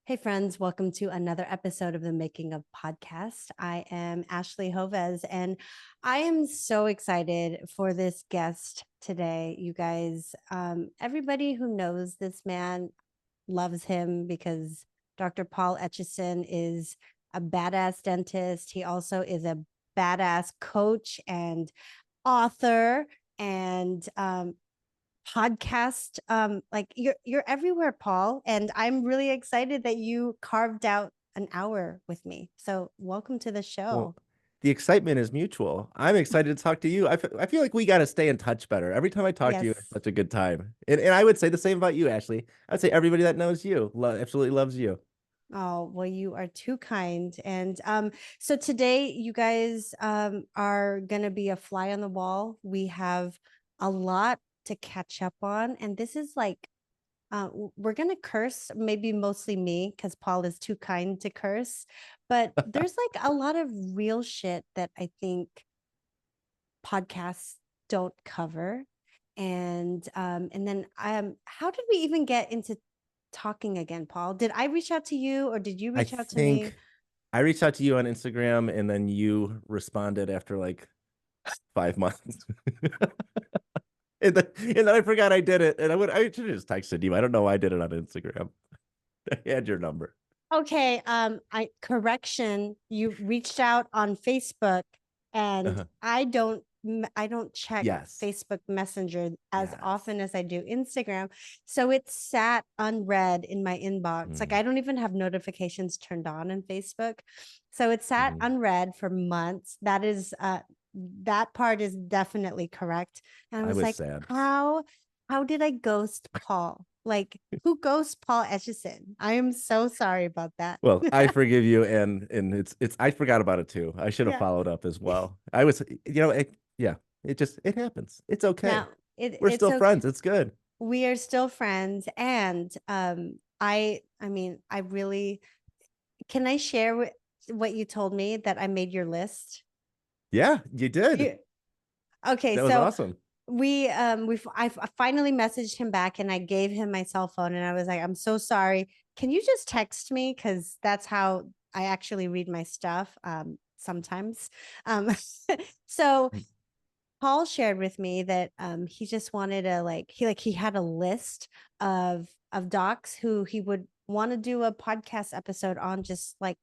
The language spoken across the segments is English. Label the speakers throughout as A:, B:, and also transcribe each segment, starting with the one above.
A: Hey, friends, welcome to another episode of the Making of Podcast. I am Ashley Joves, and I am so excited for this guest today. You guys, everybody who knows this man loves him because Dr. Paul Etchison is a badass dentist. He also is a badass coach and author and podcast. Like you're everywhere, Paul, and I'm really excited that you carved out an hour with me. So welcome to the
B: Well,
A: show.
B: the excitement is mutual. I'm excited to talk to you. I feel like we got to stay in touch better. Every time I talk to you, it's
A: Yes.
B: such a good time. And I would say the same about you, Ashley. I'd say everybody that knows you absolutely loves you.
A: Oh, well, you are too kind. And so today you guys are gonna be a fly on the wall. We have a lot to catch up on, and this is like we're gonna curse, maybe mostly me, because Paul is too kind to curse. But there's like a lot of real shit that I think podcasts don't cover. And then how did we even get into talking again, Paul? Did I reach out to you or did you
B: I
A: reach out to me?
B: think I reached out to you on Instagram and then you responded after like 5 months. And then I forgot I did it. And I should have just texted you. I don't know why I did it on Instagram. I had your number.
A: Okay, I correction, you reached out on Facebook and
B: Uh-huh.
A: I don't check
B: Yes.
A: Facebook Messenger as
B: Yes.
A: often as I do Instagram. So it sat unread in my inbox. Like
B: Mm,
A: I don't even have notifications turned on in Facebook. So it sat
B: mhm.
A: unread for months. That part is definitely correct. And I
B: I
A: was
B: was
A: like,
B: sad.
A: how did I ghost Paul? Like, who ghosts Paul Etchison? I am so sorry about that.
B: Well, I forgive you, and it's I forgot about it too. I should have
A: Yeah.
B: followed up as well. I was, yeah, it happens. It's okay.
A: Now
B: We're
A: it's
B: still
A: okay.
B: friends. It's good.
A: We are still friends, and I mean, I really can I share what you told me that I made your list?
B: Yeah, you did.
A: You, okay,
B: That was
A: so
B: awesome.
A: I finally messaged him back and I gave him my cell phone and I was like, I'm so sorry. Can you just text me? Because that's how I actually read my stuff sometimes. Um, so Paul shared with me that he just wanted to he had a list of docs who he would want to do a podcast episode on, just like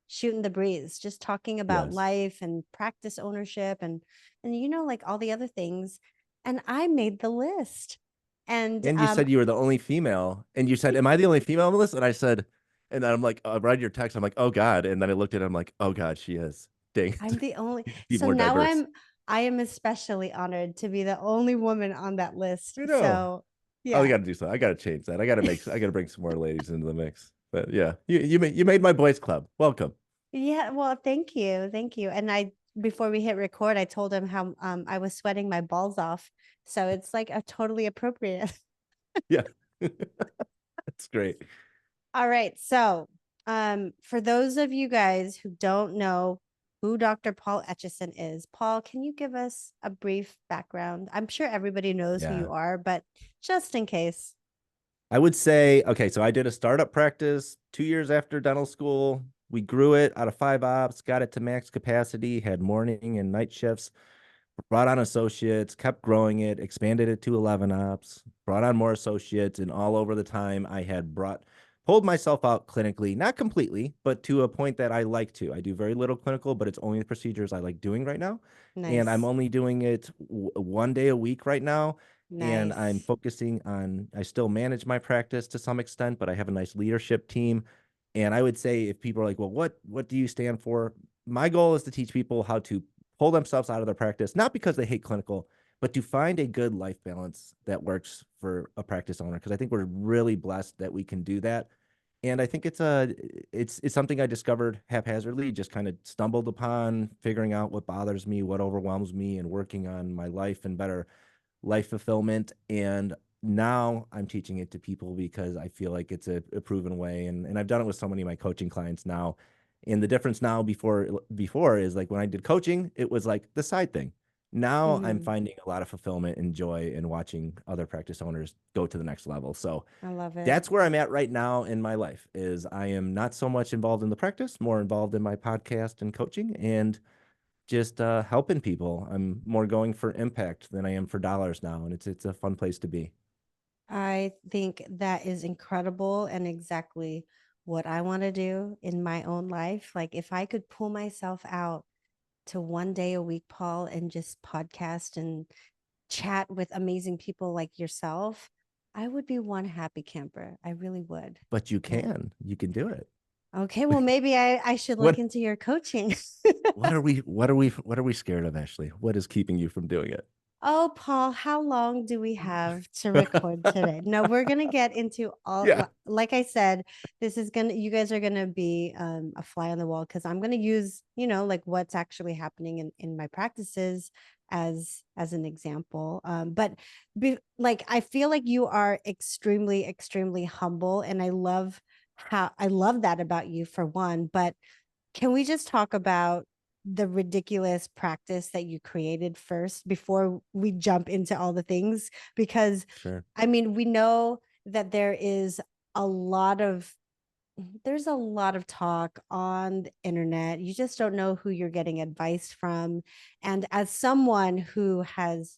A: shooting the breeze, just talking about
B: Yes.
A: life and practice ownership and like all the other things. And I made the list. And
B: And you said you were the only female, and you said, "Am I the only female on the list?" And I said, and then I'm like, I read your text. I'm like, oh God. And then I looked at it. I'm like, oh God, she is. Dang
A: I'm
B: it.
A: the only
B: Be
A: so
B: more
A: now
B: diverse.
A: I am especially honored to be the only woman on that list.
B: You know.
A: So
B: Oh, we
A: yeah.
B: got to do something. I got to change that. I got to bring some more ladies into the mix. But yeah, you made my boys club. Welcome.
A: Yeah, well, thank you. Thank you. And I before we hit record, I told him how I was sweating my balls off. So it's like a totally appropriate.
B: Yeah, that's great.
A: All right. So, for those of you guys who don't know who Dr. Paul Etchison is, Paul, can you give us a brief background? I'm sure everybody knows who
B: Yeah.
A: you are, but just in case.
B: I would say, okay, so I did a startup practice 2 years after dental school. We grew it out of 5 ops, got it to max capacity, had morning and night shifts, brought on associates, kept growing it, expanded it to 11 ops, brought on more associates, and all over the time I had pulled myself out clinically, not completely, but to a point that I like to. I do very little clinical, but it's only the procedures I like doing right now. And I'm
A: Nice.
B: only doing it one day a week right now. And I'm
A: Nice.
B: focusing on, I still manage my practice to some extent, but I have a nice leadership team. And I would say if people are like, well, what do you stand for? My goal is to teach people how to pull themselves out of their practice, not because they hate clinical, but to find a good life balance that works for a practice owner. Because I think we're really blessed that we can do that. And I think it's something I discovered haphazardly, just kind of stumbled upon, figuring out what bothers me, what overwhelms me, and working on my life and better life fulfillment. And now I'm teaching it to people because I feel like it's a proven way. And I've done it with so many of my coaching clients now. And the difference now before is like when I did coaching, it was like the side thing. Now I'm
A: Mhm.
B: finding a lot of fulfillment and joy in watching other practice owners go to the next level. So
A: I love it.
B: that's where I'm at right now in my life is I am not so much involved in the practice, more involved in my podcast and coaching and just helping people. I'm more going for impact than I am for dollars now, and it's a fun place to be.
A: I think that is incredible and exactly what I want to do in my own life. Like, if I could pull myself out to 1 day a week, Paul, and just podcast and chat with amazing people like yourself, I would be one happy camper. I really would.
B: But
A: Yeah.
B: you can do it.
A: Okay. Well, maybe I should look
B: What
A: into your coaching.
B: what are we scared of, Ashley? What is keeping you from doing it?
A: Oh, Paul, how long do we have to record today? No, we're gonna get into all.
B: Yeah,
A: Like I said, this is gonna. You guys are gonna be a fly on the wall because I'm gonna use, like what's actually happening in my practices as an example. But like I feel like you are extremely extremely humble, and I love that about you for one. But can we just talk about the ridiculous practice that you created first before we jump into all the things? Because
B: sure.
A: I mean, we know that a lot of there's a lot of talk on the internet. You just don't know who you're getting advice from. And as someone who has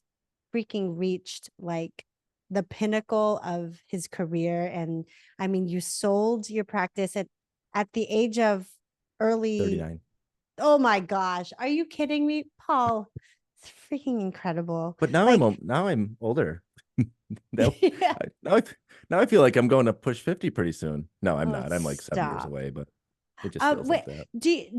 A: freaking reached like the pinnacle of his career, and I mean, you sold your practice at the age of early.
B: 39.
A: Oh my gosh, are you kidding me, Paul? It's freaking incredible.
B: But
A: Like,
B: now I'm older. Now,
A: yeah.
B: now I feel like I'm going to push 50 pretty soon. No, I'm
A: Oh,
B: not. I'm like 7 years
A: stop.
B: away, but it just feels
A: Wait,
B: like that.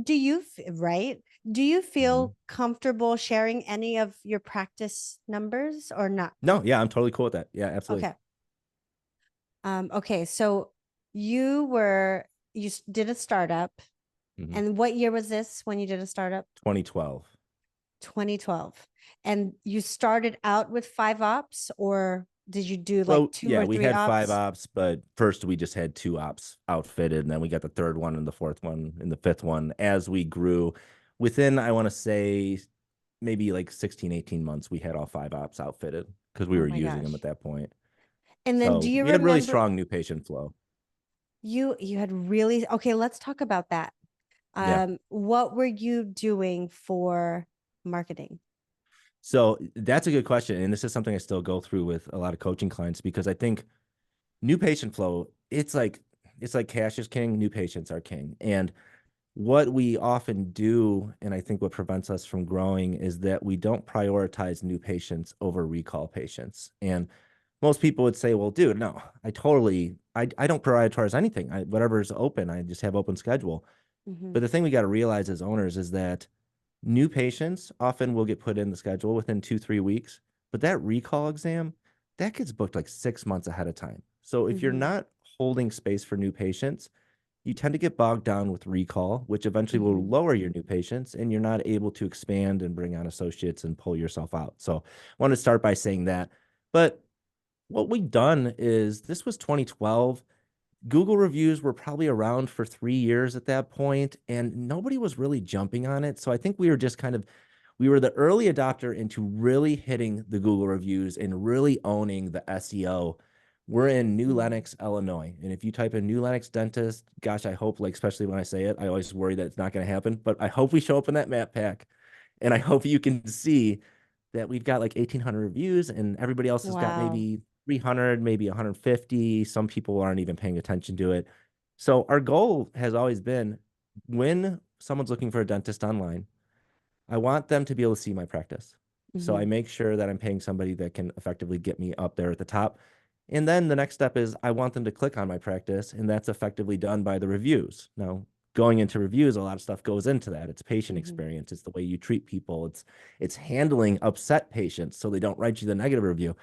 A: do you right? Do you
B: Mhm.
A: feel comfortable sharing any of your practice numbers or not?
B: No, yeah, I'm totally cool with that. Yeah, absolutely.
A: Okay. Okay, so you did a startup,
B: Mhm.
A: and what year was this when you did a startup?
B: 2012.
A: 2012. And you started out with 5 ops, or did you do like
B: Well,
A: two
B: yeah,
A: or
B: we
A: three
B: had five
A: ops?
B: ops, but first we just had two ops outfitted, and then we got the third one and the fourth one and the fifth one as we grew. Within, I want to say, maybe like 16, 18 months, we had all five ops outfitted because we
A: Oh
B: were
A: my
B: using them
A: gosh.
B: at that point.
A: And then do
B: So
A: you
B: we had really
A: remember
B: strong new patient flow.
A: you had really okay, let's talk about that.
B: Yeah.
A: What were you doing for marketing?
B: So that's a good question. And this is something I still go through with a lot of coaching clients because I think new patient flow, it's like cash is king, new patients are king. And what we often do, and I think what prevents us from growing, is that we don't prioritize new patients over recall patients. And most people would say, well, dude, no, I don't prioritize anything. Whatever's open, I just have open schedule.
A: Hmm.
B: But the thing we got to realize as owners is that new patients often will get put in the schedule within 2, 3 weeks, but that recall exam, that gets booked like 6 months ahead of time. So if you're
A: Hmm.
B: not holding space for new patients, you tend to get bogged down with recall, which eventually will
A: Hmm.
B: lower your new patients, and you're not able to expand and bring on associates and pull yourself out. So I want to start by saying that. But what we've done is this was 2012. Google reviews were probably around for 3 years at that point, and nobody was really jumping on it. So I think we were the early adopter into really hitting the Google reviews and really owning the SEO. We're in New
A: Hmm.
B: Lenox, Illinois. And if you type in New Lenox dentist, gosh, I hope, like, especially when I say it, I always worry that it's not going to happen, but I hope we show up in that map pack. And I hope you can see that we've got like 1,800 reviews and everybody else has got
A: Wow.
B: maybe 300, maybe 150. Some people aren't even paying attention to it. So our goal has always been when someone's looking for a dentist online, I want them to be able to see my practice. So I
A: Hmm.
B: make sure that I'm paying somebody that can effectively get me up there at the top. And then the next step is I want them to click on my practice, and that's effectively done by the reviews. Now, going into reviews, a lot of stuff goes into that. It's patient
A: Hmm.
B: experience, it's the way you treat people, it's handling upset patients so they don't write you the negative review.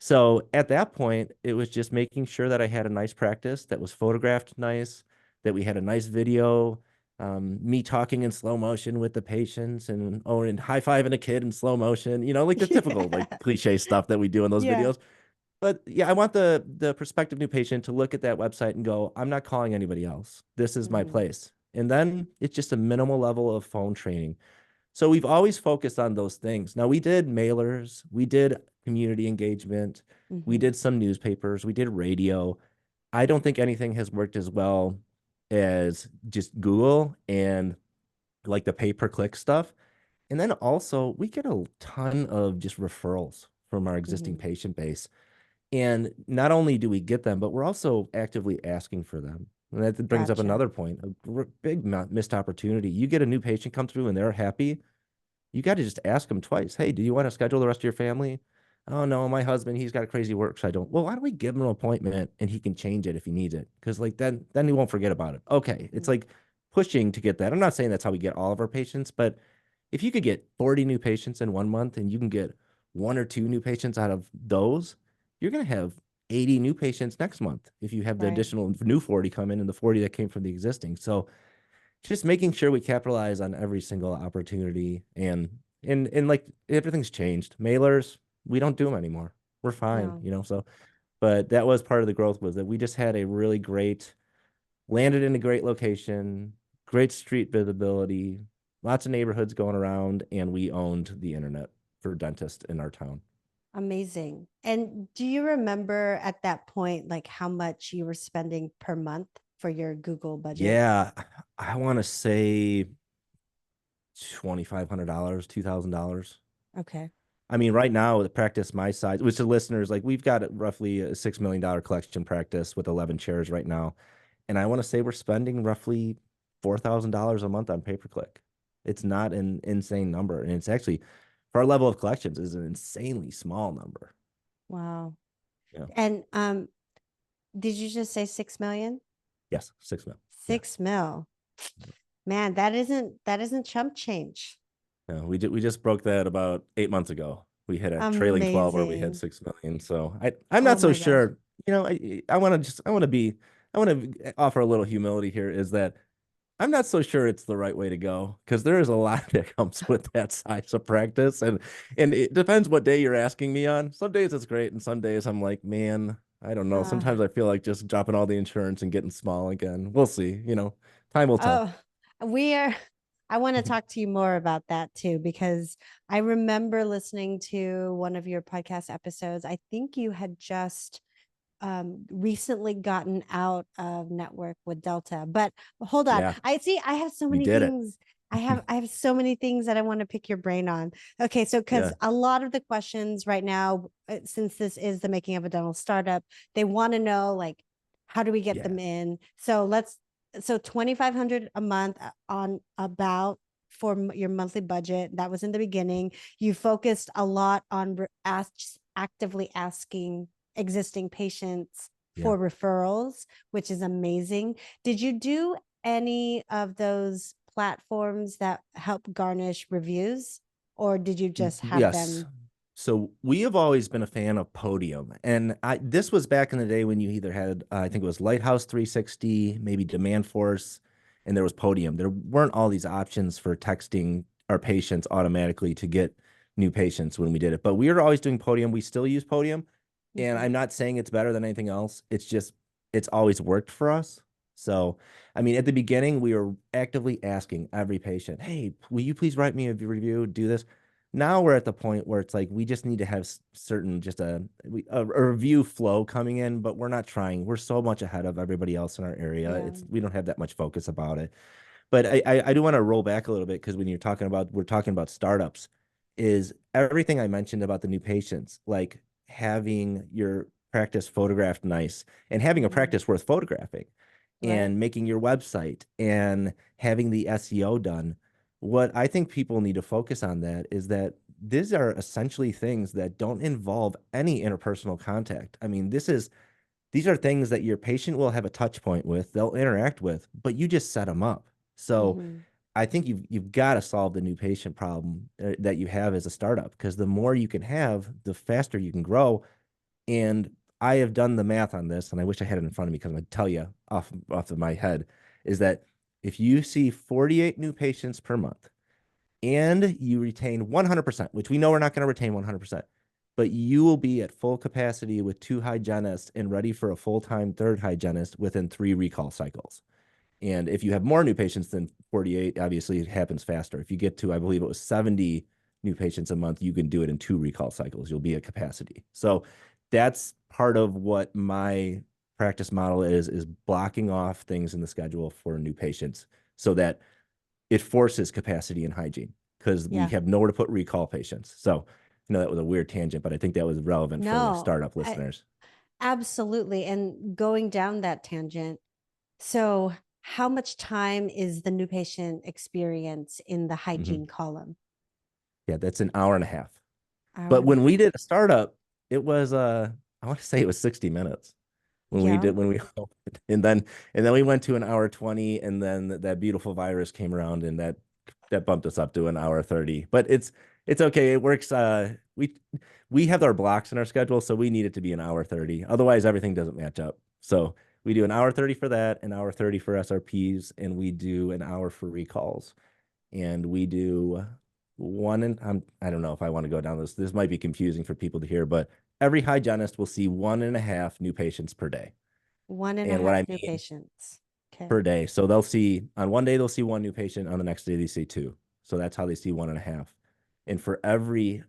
B: So at that point, it was just making sure that I had a nice practice that was photographed nice, that we had a nice video, me talking in slow motion with the patients and high-fiving a kid in slow motion, like the typical like
A: Yeah.
B: cliche stuff that we do in those
A: Yeah.
B: videos. But yeah, I want the prospective new patient to look at that website and go, I'm not calling anybody else. This is my
A: Hmm.
B: place. And then it's just a minimal level of phone training. So we've always focused on those things. Now we did mailers, we did community engagement, we
A: Hmm.
B: did some newspapers, we did radio. I don't think anything has worked as well as just Google and like the pay-per-click stuff. And then also we get a ton of just referrals from our existing
A: Hmm.
B: patient base. And not only do we get them, but we're also actively asking for them. And that brings up
A: Gotcha.
B: another point, a big missed opportunity. You get a new patient come through and they're happy, you got to just ask them twice. Hey, do you want to schedule the rest of your family? Oh no, my husband, he's got a crazy work schedule. Well, why don't we give him an appointment and he can change it if he needs it? Because like then he won't forget about it. Okay. It's
A: Hmm.
B: like pushing to get that. I'm not saying that's how we get all of our patients, but if you could get 40 new patients in 1 month and you can get one or two new patients out of those, you're gonna have 80 new patients next month if you have the
A: Right.
B: additional new 40 come in and the 40 that came from the existing. So just making sure we capitalize on every single opportunity and like everything's changed. Mailers, we don't do them anymore. We're fine,
A: No,
B: you know. So, but that was part of the growth was that we just had a really great landed in a great location, great street visibility, lots of neighborhoods going around, and we owned the internet for dentists in our town.
A: amazing. And do you remember at that point, like how much you were spending per month for your Google budget?
B: Yeah, I want to say $2,500, $2,000.
A: Okay.
B: I mean, right now, the practice my size, which the listeners, like we've got roughly a $6 million collection practice with 11 chairs right now. And I want to say we're spending roughly $4,000 a month on pay-per-click. It's not an insane number. And it's actually, for our level of collections, is an insanely small number.
A: Wow.
B: Yeah.
A: And did you just say 6 million?
B: Yes, 6 mil. Yeah.
A: 6 mil. Man, that isn't chump change.
B: Yeah. We just broke that about 8 months ago. We hit a trailing 12 where we had
A: Amazing.
B: 6 million. So I'm
A: Oh
B: not so
A: my gosh.
B: sure. You know, I want to offer a little humility here is that I'm not so sure it's the right way to go because there is a lot that comes with that size of practice, and it depends what day you're asking me on. Some days it's great, and some days I'm like, man, I don't know.
A: Uh,
B: Sometimes I feel like just dropping all the insurance and getting small again. We'll see. You know, time will tell.
A: oh, we are. I want to talk to you more about that too, because I remember listening to one of your podcast episodes. I think you had just recently gotten out of network with Delta. But hold on.
B: Yeah,
A: I see I have so
B: we
A: many
B: did it.
A: things. I have so many things that I want to pick your brain on. Okay, so because
B: Yeah.
A: a lot of the questions right now, since this is the making of a dental startup, they want to know like how do we get
B: Yeah.
A: them in? So let's 2,500 a month on about for your monthly budget. That was in the beginning. You focused a lot on actively asking existing patients
B: Yeah.
A: for referrals, which is amazing. Did you do any of those platforms that help garnish reviews, or did you just have
B: Yes.
A: them?
B: So we have always been a fan of Podium, and this was back in the day when you either had I think it was Lighthouse 360, maybe Demand Force, and there was Podium. There weren't all these options for texting our patients automatically to get new patients when we did it, but we were always doing Podium. We still use Podium, and
A: Mhm.
B: I'm not saying it's better than anything else. It's just it's always worked for us. So, I mean, at the beginning, we were actively asking every patient, "Hey, will you please write me a review? Do this." Now we're at the point where it's like we just need to have certain just a review flow coming in, but we're not trying. We're so much ahead of everybody else in our area.
A: Yeah.
B: It's we don't have that much focus about it. But I do want to roll back a little bit because when you're talking about we're talking about startups, is everything I mentioned about the new patients, like having your practice photographed nice and having a
A: Mhm.
B: practice worth photographing
A: Right.
B: and making your website and having the SEO done. What I think people need to focus on that is that these are essentially things that don't involve any interpersonal contact. I mean, these are things that your patient will have a touch point with, they'll interact with, but you just set them up. So
A: Hmm.
B: I think you've got to solve the new patient problem that you have as a startup because the more you can have, the faster you can grow. And I have done the math on this, and I wish I had it in front of me because I'm going to tell you off of my head is that if you see 48 new patients per month and you retain 100%, which we know we're not going to retain 100%, but you will be at full capacity with two hygienists and ready for a full-time third hygienist within 3 recall cycles. And if you have more new patients than 48, obviously it happens faster. If you get to, I believe it was 70 new patients a month, you can do it in 2 recall cycles. You'll be at capacity. So that's part of what my practice model is blocking off things in the schedule for new patients so that it forces capacity and hygiene because we
A: Yeah.
B: have nowhere to put recall patients. So, that was a weird tangent, but I think that was relevant for
A: No,
B: startup listeners.
A: absolutely. And going down that tangent, so how much time is the new patient experience in the
B: Mhm.
A: hygiene column?
B: Yeah, that's an hour and a half.
A: Hour
B: But
A: and a
B: when we
A: half.
B: did a startup, it was I want to say it was 60 minutes
A: Yeah.
B: when we opened. And then we went to an hour 20, and then that beautiful virus came around and that bumped us up to an hour 30. But it's okay. It works. We have our blocks in our schedule, so we need it to be an hour 30. Otherwise, everything doesn't match up. So we do an hour 30 for that, an hour 30 for SRPs, and we do an hour for recalls. And we do one and I don't know if I want to go down this. This might be confusing for people to hear, but every hygienist will see 1.5 new patients per day.
A: One and a
B: And what
A: half
B: I
A: new
B: mean
A: patients. Okay.
B: per day. So they'll see on one day they'll see one new patient, on the next day they see two. So that's how they see 1.5. And for every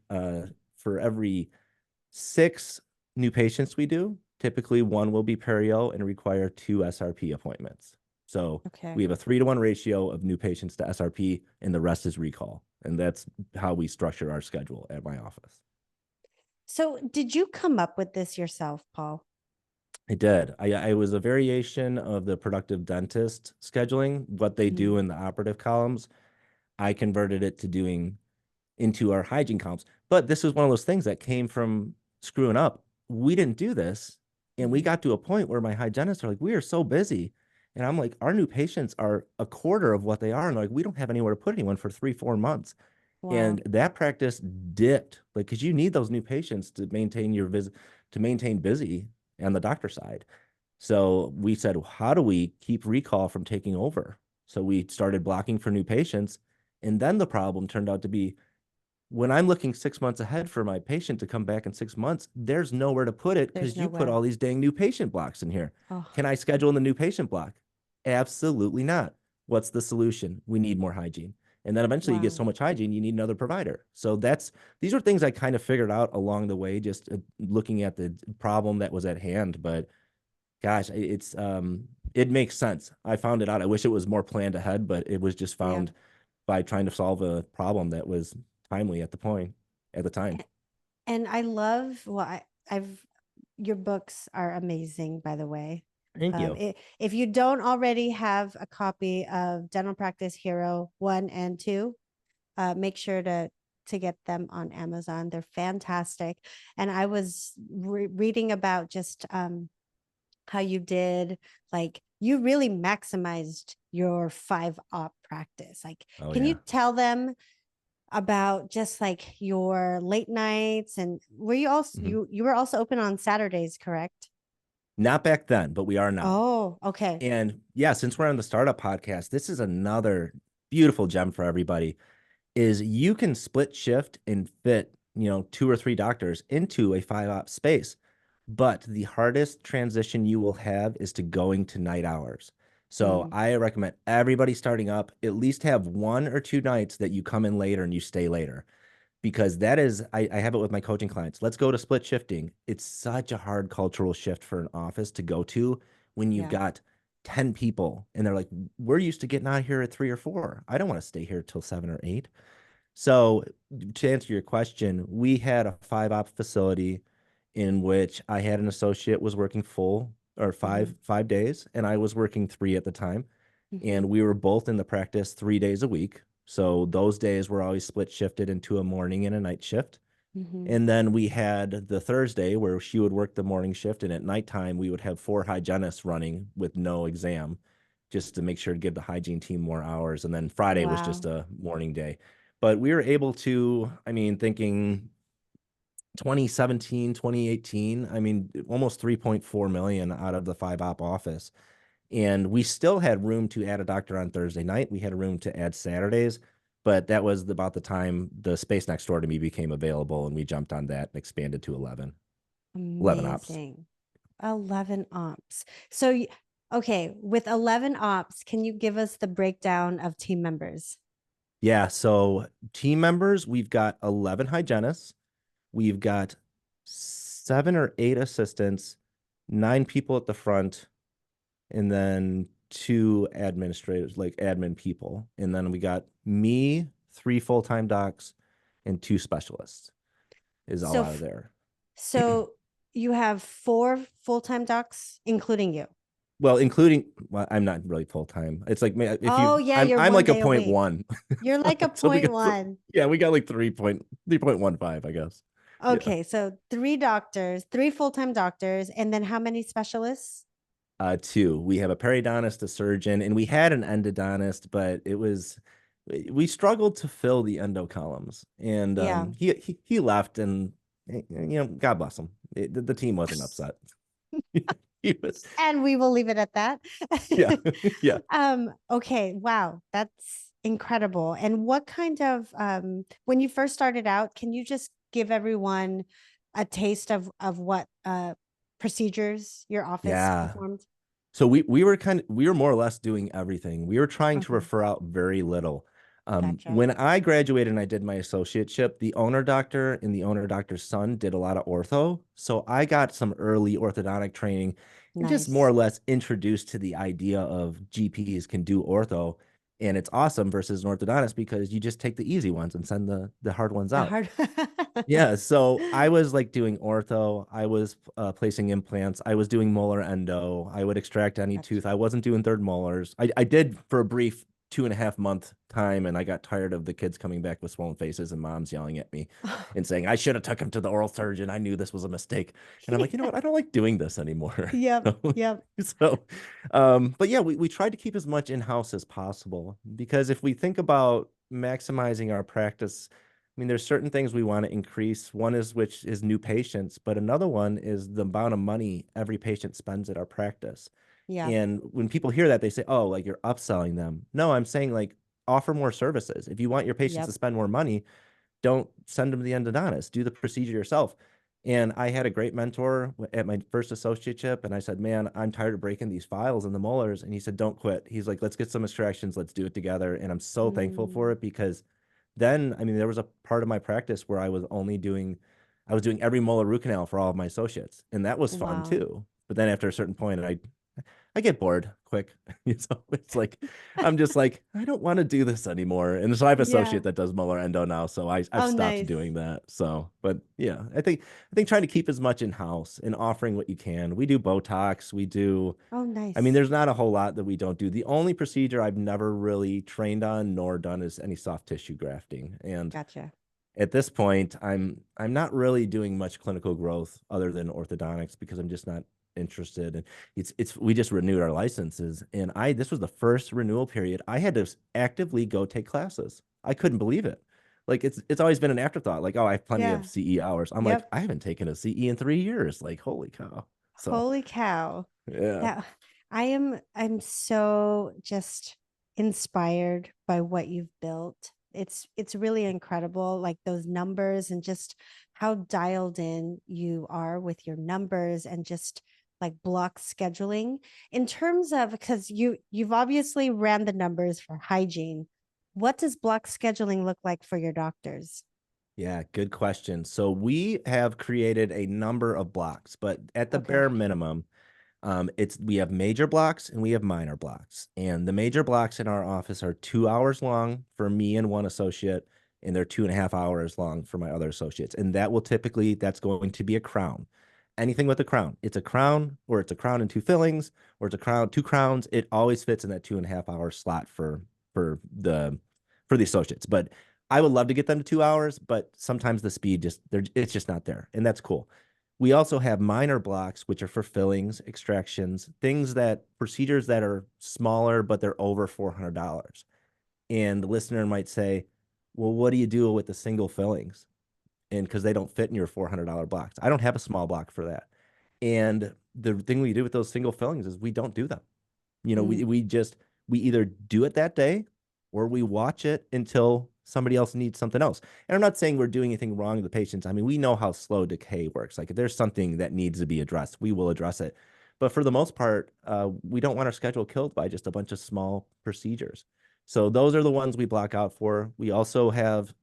B: 6 new patients we do, typically one will be perio and require 2 SRP appointments. So we
A: Okay.
B: have a 3-to-1 ratio of new patients to SRP, and the rest is recall. And that's how we structure our schedule at my office.
A: So did you come up with this yourself, Paul?
B: I did. I was a variation of the productive dentist scheduling, what they do
A: Mm,
B: in the operative columns. I converted it to doing into our hygiene columns. But this was one of those things that came from screwing up. We didn't do this. And we
A: mhm.
B: got to a point where my hygienists are like, we are so busy. And I'm like, our new patients are a quarter of what they are. And like, we don't have anywhere to put anyone for 3, 4 months.
A: Wow.
B: And that practice dipped, like, because you need those new patients to maintain your visit, to maintain busy on the doctor side. So we said, how do we keep recall from taking over? So we started blocking for new patients. And then the problem turned out to be when I'm looking 6 months ahead for my patient to come back in 6 months, there's nowhere to put it
A: There's
B: because you put
A: nowhere.
B: all these dang new patient blocks in here.
A: Oh,
B: Can I schedule in the new patient block? Absolutely not. What's the solution? We need more hygiene. And then eventually you get
A: wow.
B: so much hygiene, you need another provider. So these are things I kind of figured out along the way, just looking at the problem that was at hand. But gosh, it makes sense. I found it out. I wish it was more planned ahead, but it was just
A: Yeah.
B: found by trying to solve a problem that was timely at the time.
A: And I love, well, I've, your books are amazing, by the way.
B: Thank you.
A: If you don't already have a copy of Dental Practice Hero 1 and 2, make sure to get them on Amazon. They're fantastic. And I was reading about just how you did, like, you really maximized your 5-op practice. Like,
B: Oh
A: can you
B: yeah.
A: tell them about just like your late nights, and were you also
B: Mhm.
A: you were also open on Saturdays, correct?
B: Not back then, but we are now.
A: Oh, okay.
B: And yeah, since we're on the startup podcast, this is another beautiful gem for everybody is you can split shift and fit, 2 or 3 doctors into a 5-op space. But the hardest transition you will have is to going to night hours. So
A: Mm,
B: I recommend everybody starting up at least have 1 or 2 nights that you come in later and you stay later because that is I have it with my coaching clients. Let's go to split shifting. It's such a hard cultural shift for an office to go to when you've
A: yeah.
B: got 10 people and they're like, we're used to getting out of here at 3 or 4. I don't want to stay here till 7 or 8. So to answer your question, we had a 5-op facility in which I had an associate was working full or
A: Mm-hmm.
B: 5 days, and I was working 3 at the time.
A: Mm-hmm.
B: And we were both in the practice 3 days a week. So those days were always split shifted into a morning and a night shift.
A: Mm-hmm.
B: And then we had the Thursday where she would work the morning shift, and at nighttime we would have 4 hygienists running with no exam, just to make sure to give the hygiene team more hours. And then Friday was just
A: Wow.
B: a morning day. But we were able to, I mean, thinking 2017, 2018, I mean, almost 3.4 million out of the 5-op office. And we still had room to add a doctor on Thursday night. We had room to add Saturdays, but that was about the time the space next door to me became available, and we jumped on that and expanded to 11 ops.
A: Amazing. 11 ops. So Okay, with 11 ops, can you give us the breakdown of team members?
B: Yeah. So team members, we've got 11 hygienists. We've got 7 or 8 assistants, 9 people at the front, and then 2 administrators, like admin people. And then we got me, 3 full-time docs, and 2 specialists is all
A: So,
B: out of there.
A: so you have 4 full-time docs, including you.
B: Well, including, well, I'm not really full-time. It's like if
A: Oh
B: you
A: yeah,
B: I'm
A: you're
B: I'm
A: one
B: like a
A: day a
B: point
A: week.
B: one.
A: You're like a
B: So we
A: point
B: got
A: one.
B: yeah, we got like 3.15, I guess. Yeah.
A: Okay, so 3 doctors, 3 full-time doctors, and then how many specialists?
B: 2. We have a periodontist, a surgeon, and we had an endodontist, but we struggled to fill the endo columns, and
A: Yeah.
B: he left, and God bless him. The team wasn't upset. He was,
A: And we will leave it at that.
B: yeah, yeah.
A: Okay, wow, that's incredible. And what kind of when you first started out, can you just give everyone a taste of what procedures your office
B: Yeah.
A: performed?
B: So we were more or less doing everything. We were trying to
A: Okay,
B: refer out very little.
A: gotcha.
B: When I graduated and I did my associateship, the owner doctor and the owner doctor's son did a lot of ortho. So I got some early orthodontic training and just more
A: Nice.
B: or less introduced to the idea of GPs can do ortho. And it's awesome versus an orthodontist because you just take the easy ones and send the hard ones
A: The
B: out.
A: hard.
B: Yeah, so I was like doing ortho. I was placing implants. I was doing molar endo. I would extract any tooth.
A: Gotcha.
B: I wasn't doing third molars. I did for a brief 2.5 month time, and I got tired of the kids coming back with swollen faces and moms yelling at me and saying I should have took him to the oral surgeon. I knew this was a mistake, and I'm like, you know
A: Yeah.
B: what? I don't like doing this anymore.
A: Yep.
B: So,
A: Yep.
B: so, but yeah, we tried to keep as much in house as possible because if we think about maximizing our practice, I mean, there's certain things we want to increase. One is which is new patients, but another one is the amount of money every patient spends at our practice.
A: Yeah.
B: And when people hear that, they say, "Oh, like you're upselling them." No, I'm saying like offer more services. If you want your patients to
A: Yep.
B: spend more money, don't send them to the endodontist. Do the procedure yourself. And I had a great mentor at my first associateship, and I said, "Man, I'm tired of breaking these files and the molars." And he said, "Don't quit." He's like, "Let's get some extractions. Let's do it together." And I'm so thankful for
A: Mm,
B: it because then, I mean, there was a part of my practice where I was doing every molar root canal for all of my associates, and that was fun
A: wow.
B: too. But then after a certain point, I get bored quick. So it's like I'm just like, I don't want to do this anymore. And so I have an
A: Yeah.
B: associate that does molar endo now. So I've
A: Oh,
B: stopped
A: nice.
B: doing that. So, but yeah, I think trying to keep as much in house and offering what you can. We do Botox, we do,
A: Oh,
B: I mean,
A: nice.
B: there's not a whole lot that we don't do. The only procedure I've never really trained on nor done is any soft tissue grafting. And
A: Gotcha.
B: at this point, I'm not really doing much clinical growth other than orthodontics because I'm just not interested. And it's we just renewed our licenses, and I this was the first renewal period. I had to actively go take classes. I couldn't believe it. Like it's always been an afterthought. Like, oh, I have plenty of
A: Yeah.
B: CE hours. I'm like,
A: Yep.
B: I haven't taken a CE in 3 years. Like, holy cow. So
A: Holy cow.
B: yeah.
A: That I'm so just inspired by what you've built. It's really incredible, like those numbers and just how dialed in you are with your numbers and just like block scheduling in terms of because you've obviously ran the numbers for hygiene. What does block scheduling look like for your doctors?
B: Yeah, good question. So we have created a number of blocks, but at the
A: Okay.
B: bare minimum, it's we have major blocks and we have minor blocks. And the major blocks in our office are 2 hours long for me and one associate, and they're 2.5 hours long for my other associates. And that will typically that's going to be a crown. Anything with a crown. It's a crown, or it's a crown and 2 fillings, or it's a crown, 2 crowns. It always fits in that 2.5 hour slot for the for the associates. But I would love to get them to 2 hours, but sometimes the speed it's just not there. And that's cool. We also have minor blocks, which are for fillings, extractions, things that procedures that are smaller, but they're over $400. And the listener might say, well, what do you do with the single fillings? And because they don't fit in your $400 blocks. I don't have a small block for that. And the thing we do with those single fillings is we don't do them.
A: Mm,
B: We either do it that day or we watch it until somebody else needs something else. And I'm not saying we're doing anything wrong to the patients. I mean, we know how slow decay works. Like if there's something that needs to be addressed, we will address it. But for the most part, we don't want our schedule killed by just a bunch of small procedures. So those are the ones we block out for. We also have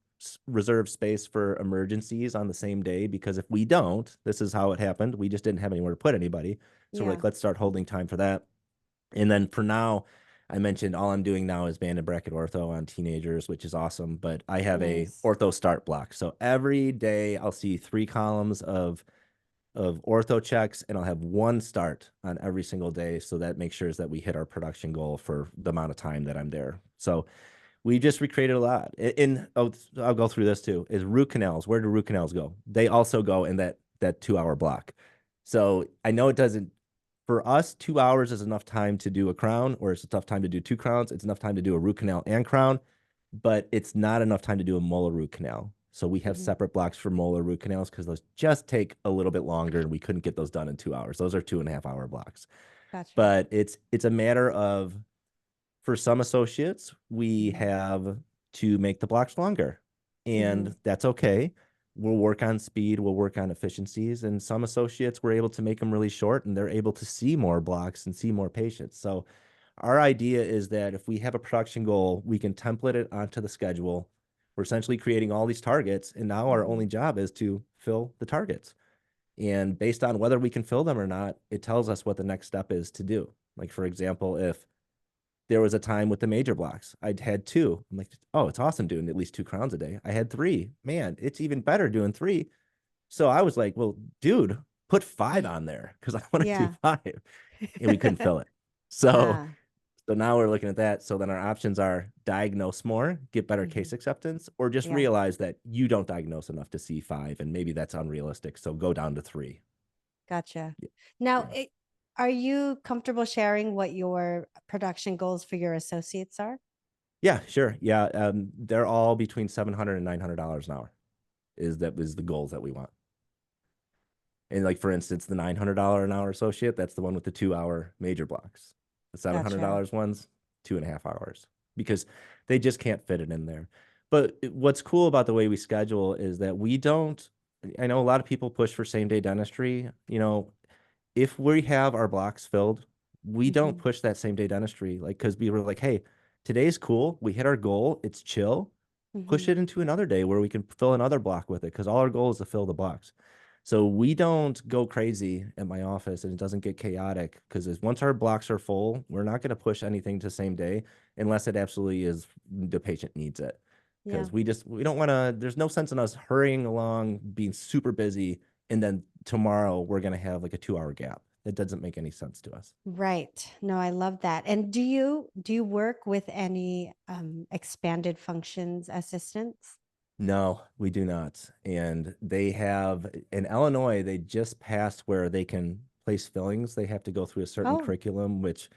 B: reserved space for emergencies on the same day because if we don't, this is how it happened. We just didn't have anywhere to put anybody. So we're
A: Yeah.
B: like, let's start holding time for that. And then for now, I mentioned all I'm doing now is band and bracket ortho on teenagers, which is awesome. But I have a
A: Nice.
B: ortho start block. So every day I'll see 3 columns of ortho checks, and I'll have one start on every single day. So that makes sure that we hit our production goal for the amount of time that I'm there. So we just recreated a lot. I'll go through this too. Is root canals. Where do root canals go? They also go in that 2 hour block. So I know it doesn't for us, 2 hours is enough time to do a crown, or it's enough time to do 2 crowns. It's enough time to do a root canal and crown, but it's not enough time to do a molar root canal. So we have
A: Hmm.
B: separate blocks for molar root canals because those just take a little bit longer and we couldn't get those done in 2 hours. Those are 2.5 hour blocks.
A: Gotcha.
B: But it's a matter of for some associates, we
A: Hmm.
B: have to make the blocks longer,
A: Hmm.
B: and that's okay. We'll work on speed, we'll work on efficiencies, and some associates we're able to make them really short and they're able to see more blocks and see more patients. So our idea is that if we have a production goal, we can template it onto the schedule. We're essentially creating all these targets, and now our
A: Hmm.
B: only job is to fill the targets. And based on whether we can fill them or not, it tells us what the next step is to do. Like, for example, if there was a time with the major blocks. I'd had two. I'm like, oh, it's awesome doing at least 2 crowns a day. I had three. Man, it's even better doing three. So I was like, well, dude, put five on there because I want to do
A: Yeah.
B: five. And we couldn't fill it. So
A: Ah,
B: so now we're looking at that. So then our options are diagnose more, get better
A: hmm.
B: case acceptance, or just
A: Yeah.
B: realize that you don't diagnose enough to see five, and maybe that's unrealistic. So go down to three.
A: Gotcha. Now,
B: Yeah.
A: are you comfortable sharing what your production goals for your associates are?
B: Yeah, sure. Yeah. They're all between $700 and $900 an hour is the goals that we want. And like for instance, the $900 an hour associate, that's the one with the 2 hour major blocks. The seven hundred
A: Gotcha.
B: dollars ones, 2.5 hours, because they just can't fit it in there. But what's cool about the way we schedule is that we don't. I know a lot of people push for same day dentistry. If we have our blocks filled, we don't
A: Hmm.
B: push that same day dentistry. Like, because we were like, hey, today's cool. We hit our goal. It's chill. Push
A: Hmm.
B: it into another day where we can fill another block with it because all our goal is to fill the blocks. So we don't go crazy at my office and it doesn't get chaotic because once our blocks are full, we're not going to push anything to the same day unless it absolutely is the patient needs it.
A: Yeah.
B: Because we don't want to, there's no sense in us hurrying along, being super busy, and then tomorrow we're going to have like a 2 hour gap. That doesn't make any sense to us.
A: Right. No, I love that. And do you work with any expanded functions assistants?
B: No, we do not. And they have in Illinois, they just passed where they can place fillings. They have to go through a certain
A: Oh,
B: curriculum, which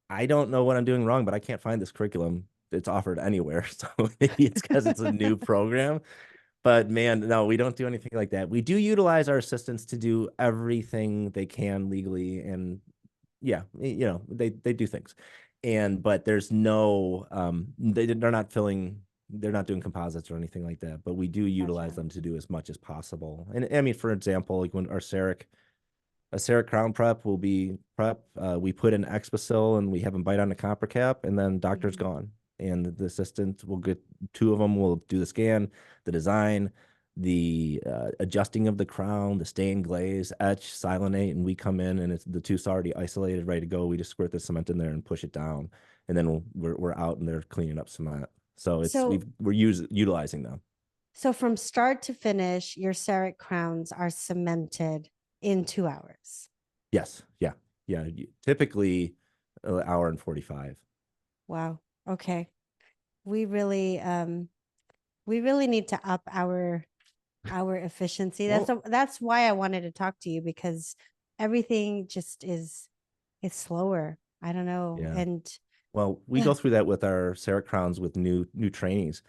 B: I don't know what I'm doing wrong, but I can't find this curriculum that's offered anywhere. So maybe it's because it's a new program. But man, no, we don't do anything like that. We do utilize our assistants to do everything they can legally, and yeah, they do things. And but there's no they're not filling, they're not doing composites or anything like that. But we do utilize
A: gotcha.
B: them to do as much as possible. And I mean, for example, like when our CEREC a Sarah Crown prep will be prep. We put in Expasil and we have them bite on the copper cap, and then doctor's
A: Mhm.
B: gone. And the assistant will get two of them will do the scan, the design, the adjusting of the crown, the stain glaze, etch, silinate, and we come in and it's the tooth's already isolated, ready to go. We just squirt the cement in there and push it down, and then we're out and they're cleaning up cement. So
A: So,
B: we're utilizing them.
A: so from start to finish, your CEREC crowns are cemented in 2 hours.
B: Yes, yeah, yeah. Typically, an hour and 45.
A: Wow. Okay. We really we really need to up our efficiency.
B: Well,
A: That's why I wanted to talk to you because everything just is slower. I don't know.
B: yeah.
A: And
B: Well, we go through that with our Sarah Crowns with new trainees.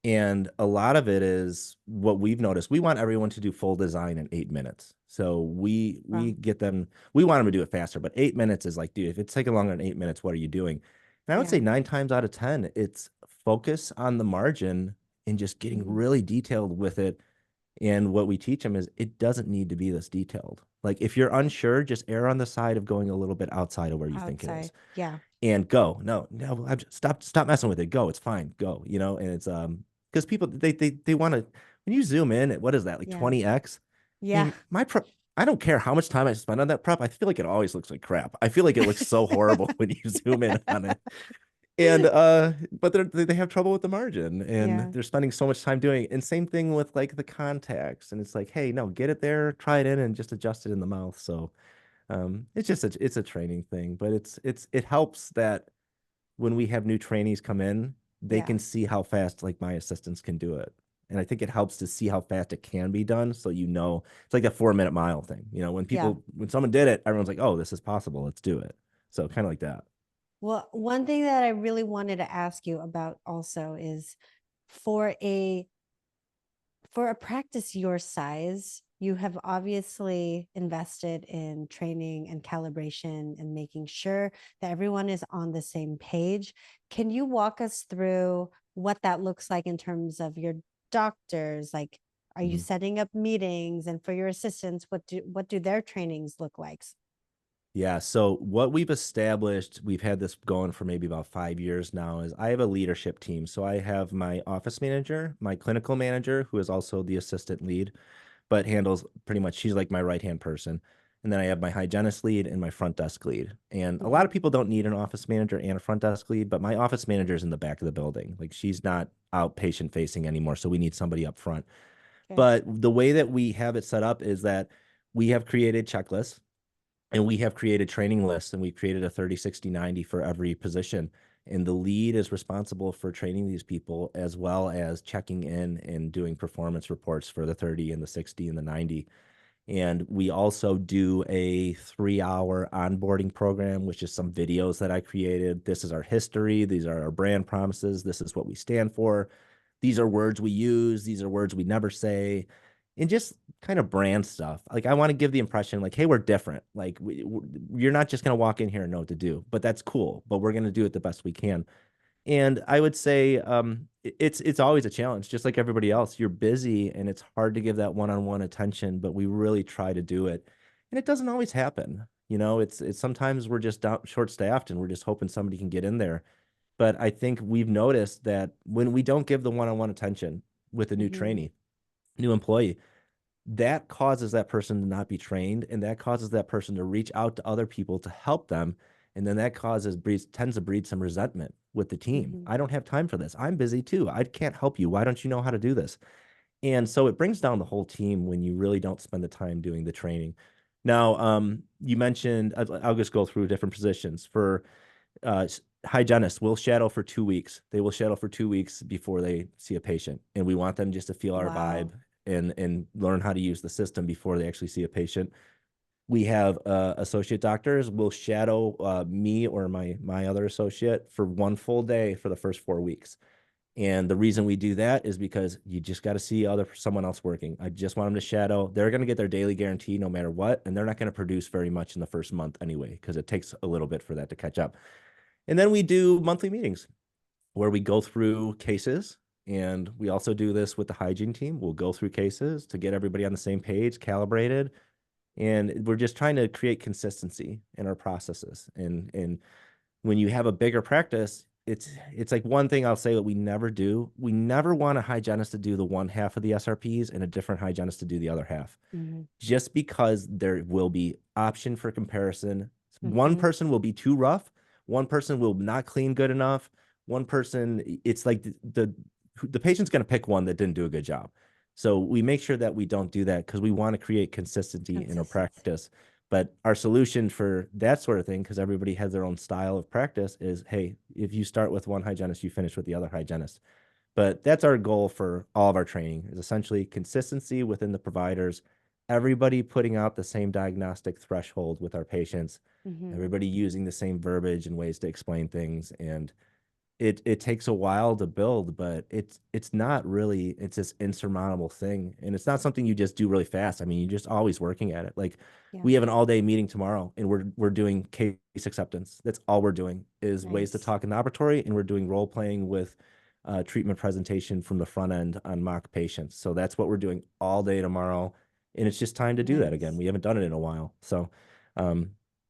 B: And a lot of it is what we've noticed. We want everyone to do full design in 8 minutes. So we
A: wow.
B: get them, we want them to do it faster, but 8 minutes is like, dude, if it's taking longer than 8 minutes, what are you doing? And I would say
A: Yeah.
B: 9 times out of 10, it's focus on the margin and just getting
A: Mhm.
B: really detailed with it And what we teach them is it doesn't need to be this detailed. Like if you're unsure, just err on the side of going a little bit outside of where you think it is
A: Outside. Yeah.
B: and go. No, no, stop messing with it. Go. It's fine. Go. And it's because people they want to when you zoom in at what is that like
A: Yeah.
B: 20x? I
A: Yeah.
B: mean, my prep. I don't care how much time I spend on that prep. I feel like it always looks like crap. I feel like it looks so horrible when you zoom in on it. And but they have trouble with the margin and
A: Yeah.
B: they're spending so much time doing it. And same thing with like the contacts. And it's like, hey, no, get it there, try it in, and just adjust it in the mouth. So it's just it's a training thing, but it helps that when we have new trainees come in, they
A: Yeah.
B: can see how fast like my assistants can do it. And I think it helps to see how fast it can be done. So it's like a 4 minute mile thing.
A: Yeah.
B: When someone did it, everyone's like, oh, this is possible. Let's do it. So kind of like that.
A: Well, one thing that I really wanted to ask you about also is for a for a practice your size, you have obviously invested in training and calibration and making sure that everyone is on the same page. Can you walk us through what that looks like in terms of your doctors? Like, are you
B: Mhm.
A: setting up meetings? And for your assistants, what do their trainings look like?
B: Yeah. So what we've established, we've had this going for maybe about 5 years now, is I have a leadership team. So I have my office manager, my clinical manager, who is also the assistant lead, but handles pretty much, she's like my right hand person. And then I have my hygienist lead and my front desk lead. And a lot
A: Mhm.
B: of people don't need an office manager and a front desk lead, but my office manager is in the back of the building. Like she's not outpatient facing anymore. So we need somebody up front.
A: Okay.
B: But the way that we have it set up is that we have created checklists and we have created training lists and we created a 30, 60, 90 for every position. And the lead is responsible for training these people as well as checking in and doing performance reports for the 30 and the 60 and the 90. And we also do a 3 hour onboarding program, which is some videos that I created. This is our history. These are our brand promises. This is what we stand for. These are words we use. These are words we never say. And just kind of brand stuff. Like I want to give the impression like, hey, we're different. Like you're not just going to walk in here and know what to do, but that's cool. But we're going to do it the best we can. And I would say it's always a challenge, just like everybody else. You're busy and it's hard to give that one-on-one attention, but we really try to do it. And it doesn't always happen. It's sometimes we're just short-staffed and we're just hoping somebody can get in there. But I think we've noticed that when we don't give the one-on-one attention with a new
A: Mhm.
B: trainee, new employee, that causes that person to not be trained and that causes that person to reach out to other people to help them and then that tends to breed some resentment with the team.
A: Mhm.
B: I don't have time for this. I'm busy too. I can't help you. Why don't you know how to do this? And so it brings down the whole team when you really don't spend the time doing the training. Now, you mentioned I'll just go through different positions for uh, hygienists will shadow for 2 weeks. They will shadow for 2 weeks before they see a patient, and we want them just to feel our vibe
A: Wow.
B: and learn how to use the system before they actually see a patient. We have associate doctors will shadow me or my other associate for 1 full day for the first 4 weeks. And the reason we do that is because you just got to see someone else working. I just want them to shadow. They're going to get their daily guarantee no matter what, and they're not going to produce very much in the first month anyway because it takes a little bit for that to catch up. And then we do monthly meetings where we go through cases. And we also do this with the hygiene team. We'll go through cases to get everybody on the same page, calibrated. And we're just trying to create consistency in our processes. And when you have a bigger practice, it's like one thing I'll say that we never do. We never want a hygienist to do the one half of the SRPs and a different hygienist to do the other half
A: Mhm.
B: just because there will be option for comparison. One
A: Mhm.
B: person will be too rough, one person will not clean good enough, one person it's like the patient's going to pick one that didn't do a good job. So we make sure that we don't do that because we want to create consistency in our
A: Consistency.
B: practice. But our solution for that sort of thing, because everybody has their own style of practice, is hey, if you start with one hygienist, you finish with the other hygienist. But that's our goal for all of our training is essentially consistency within the providers, everybody putting out the same diagnostic threshold with our patients,
A: Mhm.
B: everybody using the same verbiage and ways to explain things. And it takes a while to build, but it's not really it's this insurmountable thing. And it's not something you just do really fast. I mean, you're just always working at it. Like
A: Yeah.
B: we have an all-day meeting tomorrow and we're doing case acceptance. That's all we're doing is ways to
A: Nice.
B: talk in the operatory and we're doing role playing with treatment presentation from the front end on mock patients. So that's what we're doing all day tomorrow. And it's just time to do that again.
A: Nice.
B: We haven't done it in a while. So,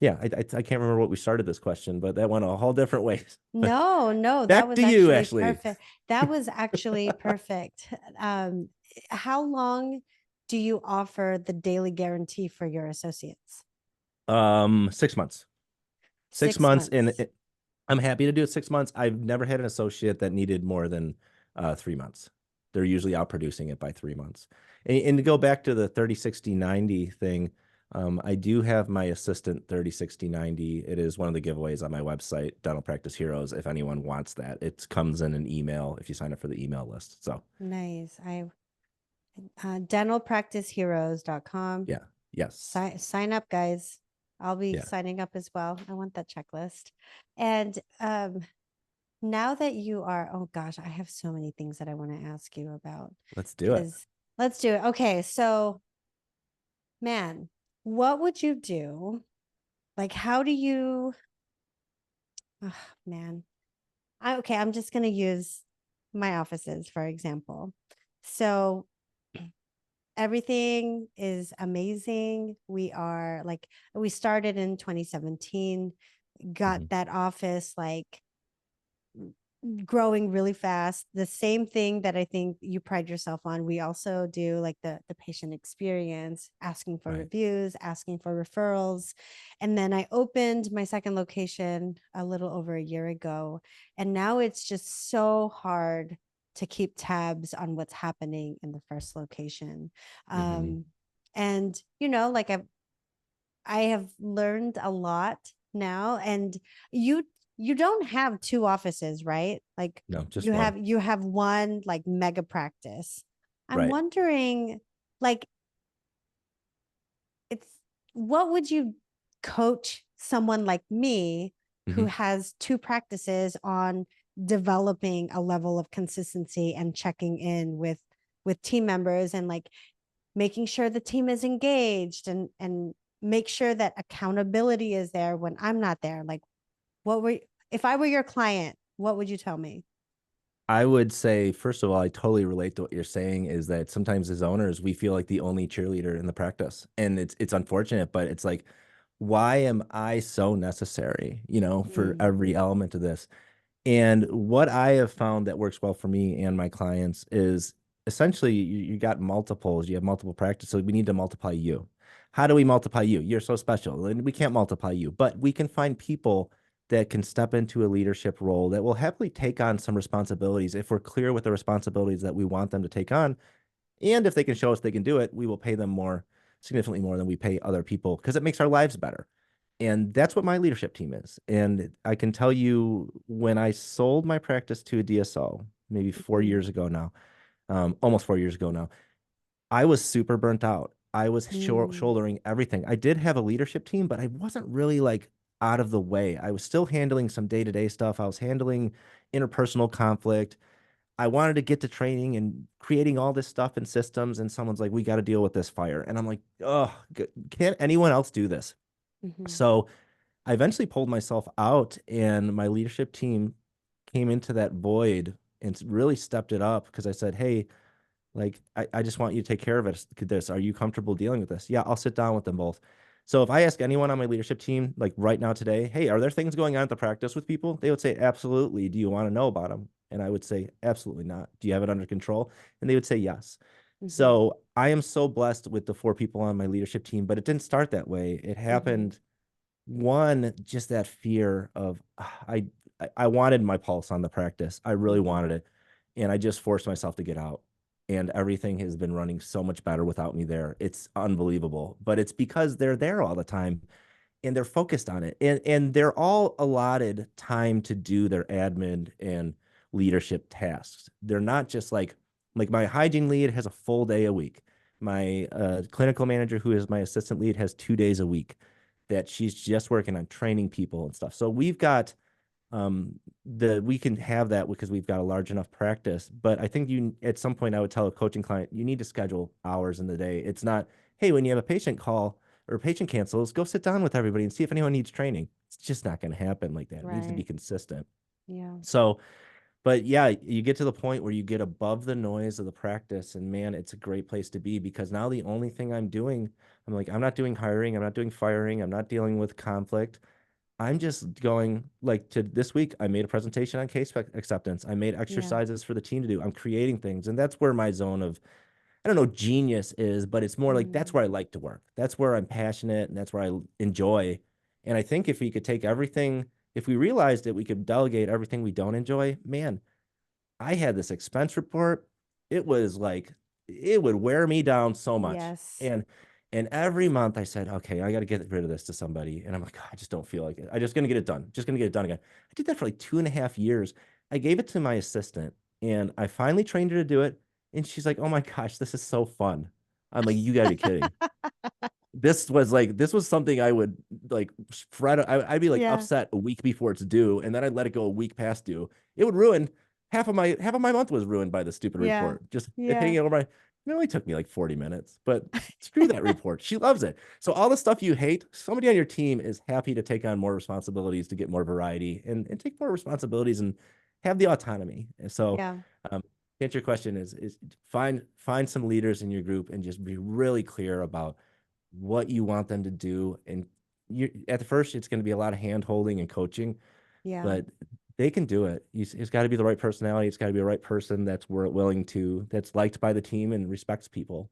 B: yeah, I can't remember what we started this question, but that went a whole different way. But
A: No, no, that
B: back
A: was
B: to you,
A: actually
B: Ashley.
A: perfect. That was actually perfect. How long do you offer the daily guarantee for your associates?
B: 6 months. Six
A: 6
B: months, and
A: months.
B: I'm happy to do it 6 months. I've never had an associate that needed more than 3 months. They're usually outproducing it by 3 months. And to go back to the 30, 60, 90 thing, I do have my assistant 30, 60, 90. It is one of the giveaways on my website, Dental Practice Heroes. If anyone wants that, it comes in an email if you sign up for the email list. So,
A: Nice. I dentalpracticeheroes.com.
B: yeah, yes,
A: Sign up, guys. I'll be
B: yeah,
A: signing up as well. I want that checklist. And now that you are, oh gosh, I have so many things that I want to ask you about
B: let's do it.
A: because let's do it. Okay, so man, what would you do? Like, how do you, oh, man, okay, I'm just going to use my offices for example. So everything is amazing. We are like, we started in 2017, got
B: Mhm.
A: that office like growing really fast. The same thing that I think you pride yourself on. We also do like the patient experience, asking for
B: Right.
A: reviews, asking for referrals. And then I opened my second location a little over a year ago. And now it's just so hard to keep tabs on what's happening in the first location.
B: Hmm.
A: Um, and like I have learned a lot now. And you you don't have two offices, right? Like
B: No, just
A: you
B: one.
A: have one like mega practice. I'm
B: Right.
A: wondering, like, it's what would you coach someone like me who
B: Hmm.
A: has two practices on developing a level of consistency and checking in with team members and like making sure the team is engaged and make sure that accountability is there when I'm not there. Like, what were if I were your client, what would you tell me?
B: I would say, first of all, I totally relate to what you're saying is that sometimes as owners, we feel like the only cheerleader in the practice. And it's unfortunate, but it's like, why am I so necessary, for
A: Mm,
B: every element of this? And what I have found that works well for me and my clients is essentially you got multiples, you have multiple practices. So we need to multiply you. How do we multiply you? You're so special, and we can't multiply you, but we can find people that can step into a leadership role that will happily take on some responsibilities if we're clear with the responsibilities that we want them to take on. And if they can show us they can do it, we will pay them more, significantly more than we pay other people because it makes our lives better. And that's what my leadership team is. And I can tell you when I sold my practice to a DSO, maybe 4 years
A: mm,
B: ago now, almost 4 years ago now, I was super burnt out. I was
A: mm,
B: shouldering everything. I did have a leadership team, but I wasn't really like out of the way. I was still handling some day-to-day stuff. I was handling interpersonal conflict. I wanted to get to training and creating all this stuff and systems. And someone's like, we got to deal with this fire. And I'm like, oh, can't anyone else do this?
A: mhm,
B: So I eventually pulled myself out, and my leadership team came into that void and really stepped it up because I said, hey, like, I just want you to take care of it. This, are you comfortable dealing with this? Yeah, I'll sit down with them both. So if I ask anyone on my leadership team, like right now today, hey, are there things going on at the practice with people? They would say, absolutely. Do you want to know about them? And I would say, absolutely not. Do you have it under control? And they would say, yes.
A: mhm,
B: So I am so blessed with the four people on my leadership team, but it didn't start that way. It
A: mhm,
B: happened one, just that fear of I wanted my pulse on the practice. I really
A: mhm,
B: wanted it. And I just forced myself to get out. And everything has been running so much better without me there. It's unbelievable. But it's because they're there all the time and they're focused on it. And they're all allotted time to do their admin and leadership tasks. They're not just like my hygiene lead has a full day a week. My clinical manager, who is my assistant lead, has 2 days a week that she's just working on training people and stuff. So we've got we can have that because we've got a large enough practice. But I think you at some point I would tell a coaching client you need to schedule hours in the day. It's not, hey, when you have a patient call or a patient cancels, go sit down with everybody and see if anyone needs training. It's just not going to happen like that. It needs to be
A: right.
B: consistent.
A: Yeah.
B: So But yeah, you get to the point where you get above the noise of the practice, and man, it's a great place to be because now the only thing I'm doing, I'm like, I'm not doing hiring, I'm not doing firing, I'm not dealing with conflict. I'm just going like to this week. I made a presentation on acceptance. I made
A: Yeah.
B: exercises for the team to do. I'm creating things, and that's where my zone of I don't know genius is, but it's more like that's
A: Mm,
B: where I like to work. That's where I'm passionate, and that's where I enjoy. And I think if we could take everything, if we realized that we could delegate everything we don't enjoy, man, I had this expense report. It was like it would wear me down so much.
A: yes.
B: And every month I said, okay, I got to get rid of this to somebody. And I'm like, I just don't feel like it. I'm just gonna get it done. Just gonna get it done again. I did that for like 2.5 years. I gave it to my assistant and I finally trained her to do it. And she's like, oh my gosh, this is so fun. I'm like, you gotta be kidding. This was something I would like spread. I'd be like
A: Yeah.
B: upset a week before it's due, and then I'd let it go a week past due. It would ruin half of my month was ruined by the stupid
A: Yeah.
B: report. Just it
A: Yeah.
B: hanging over my. It only took me like 40 minutes, but screw that report. She loves it. So all the stuff you hate, somebody on your team is happy to take on more responsibilities to get more variety and take more responsibilities and have the autonomy. And so,
A: Yeah.
B: to answer your question is find some leaders in your group and just be really clear about what you want them to do. And you at the first, it's going to be a lot of hand holding and coaching,
A: Yeah.
B: but they can do it. It's got to be the right personality. It's got to be the right person willing to, that's liked by the team and respects people.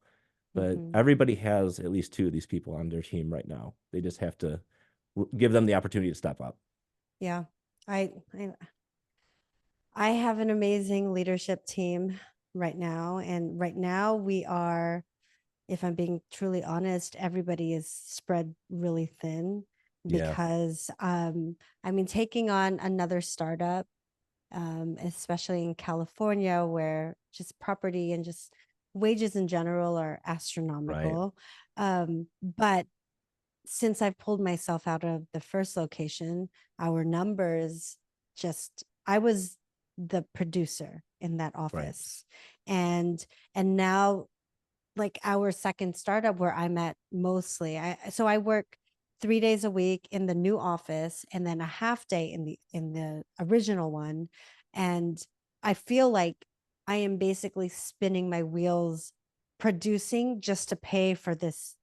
B: But
A: Hmm.
B: everybody has at least two of these people on their team right now. They just have to give them the opportunity to step up.
A: Yeah. I, I I have an amazing leadership team right now. And right now we are, if I'm being truly honest, everybody is spread really thin
B: Yeah,
A: because I mean taking on another startup, especially in California where just property and just wages in general are
B: right,
A: astronomical. But since I've pulled myself out of the first location, our numbers just I was the producer in that
B: right,
A: office. And and now like our second startup where I'm at mostly. I work 3 days a week in the new office and then a half day in the original one. And I feel like I am basically spinning my wheels producing just to pay for this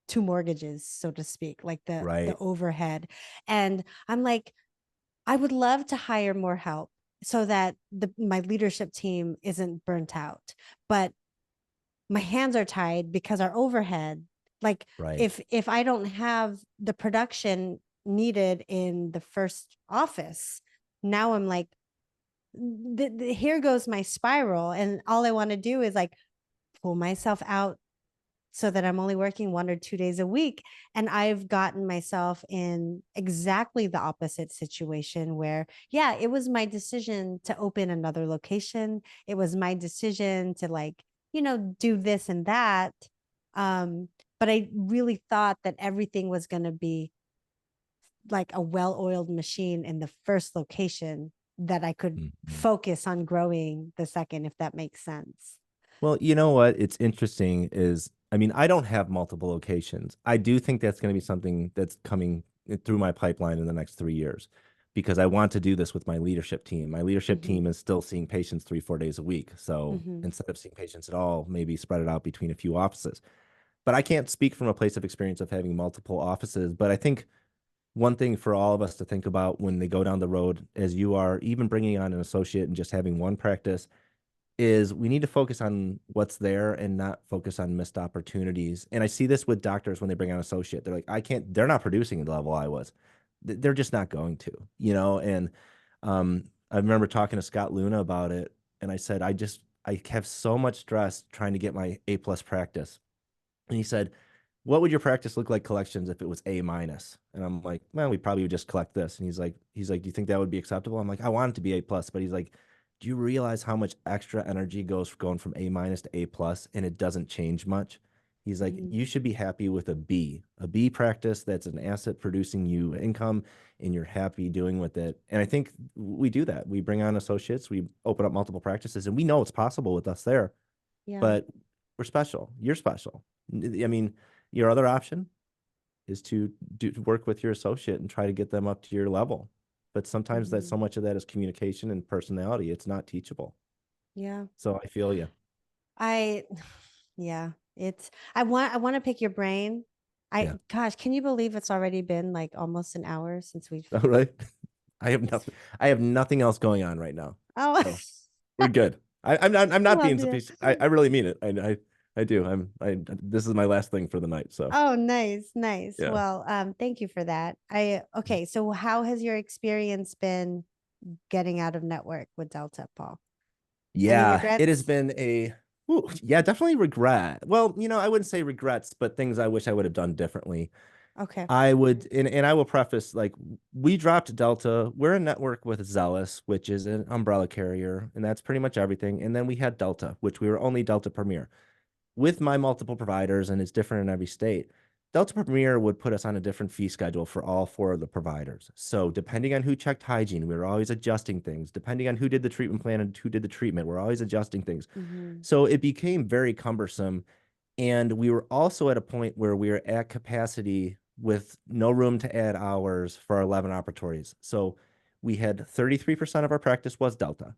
A: two mortgages, so to speak, like the
B: right,
A: overhead. And I'm like, I would love to hire more help so that my leadership team isn't burnt out. But my hands are tied because our overhead, like
B: right,
A: if I don't have the production needed in the first office, now I'm like, here goes my spiral. And all I want to do is like pull myself out so that I'm only working 1 or 2 days a week. And I've gotten myself in exactly the opposite situation where, yeah, it was my decision to open another location. It was my decision to like, do this and that. But I really thought that everything was going to be like a well oiled machine in the first location that I could
B: Mhm.
A: focus on growing the second, if that makes sense.
B: Well, you know what? It's interesting is, I mean, I don't have multiple locations. I do think that's going to be something that's coming through my pipeline in the next 3 years because I want to do this with my leadership team. My leadership
A: Mm-hmm.
B: team is still seeing patients 3, 4 days a week. So
A: Mm-hmm.
B: instead of seeing patients at all, maybe spread it out between a few offices. But I can't speak from a place of experience of having multiple offices. But I think one thing for all of us to think about when they go down the road, as you are, even bringing on an associate and just having one practice, is we need to focus on what's there and not focus on missed opportunities. And I see this with doctors when they bring on associate. They're like, they're not producing at the level I was. They're just not going to, And I remember talking to Scott Luna about it. And I said, I have so much stress trying to get my A+ practice. And he said, what would your practice look like collections if it was A minus? And I'm like, well, we probably would just collect this. And he's like, do you think that would be acceptable? I'm like, I want it to be A plus, but he's like, do you realize how much extra energy goes going from A minus to A plus and it doesn't change much? He's like,
A: Mm-hmm.
B: you should be happy with a B practice that's an asset producing you income and you're happy doing with it. And I think we do that. We bring on associates, we open up multiple practices, and we know it's possible with us there,
A: Yeah.
B: but we're special. You're special. I mean, your other option is to work with your associate and try to get them up to your level. but sometimes that
A: Mhm.
B: so much of that is communication and personality. It's not teachable.
A: Yeah.
B: So I feel you.
A: I yeah, it's I want to pick your brain.
B: Yeah.
A: Gosh, can you believe it's already been like almost an hour since we've
B: All right. I have nothing else going on right now.
A: Oh,
B: So we're good. I'm
A: I
B: not being
A: love you.
B: facetious. I really mean it. I do. This is my last thing for the night. So
A: Oh, nice, nice.
B: yeah.
A: Well, thank you for that. I okay, so how has your experience been getting out of network with Delta, Paul? Any
B: Yeah, it has
A: regrets?
B: been yeah, definitely regret. Well, I wouldn't say regrets, but things I wish I would have done differently.
A: Okay.
B: I would, and I will preface like we dropped Delta. We're a network with Zealous, which is an umbrella carrier, and that's pretty much everything. And then we had Delta, which we were only Delta Premier. With my multiple providers, and it's different in every state. Delta Premier would put us on a different fee schedule for all four of the providers. So depending on who checked hygiene, we were always adjusting things. Depending on who did the treatment plan and who did the treatment, we're always adjusting things.
A: Mm-hmm.
B: So it became very cumbersome. And we were also at a point where we were at capacity with no room to add hours for our 11 operatories. So we had 33% of our practice was Delta.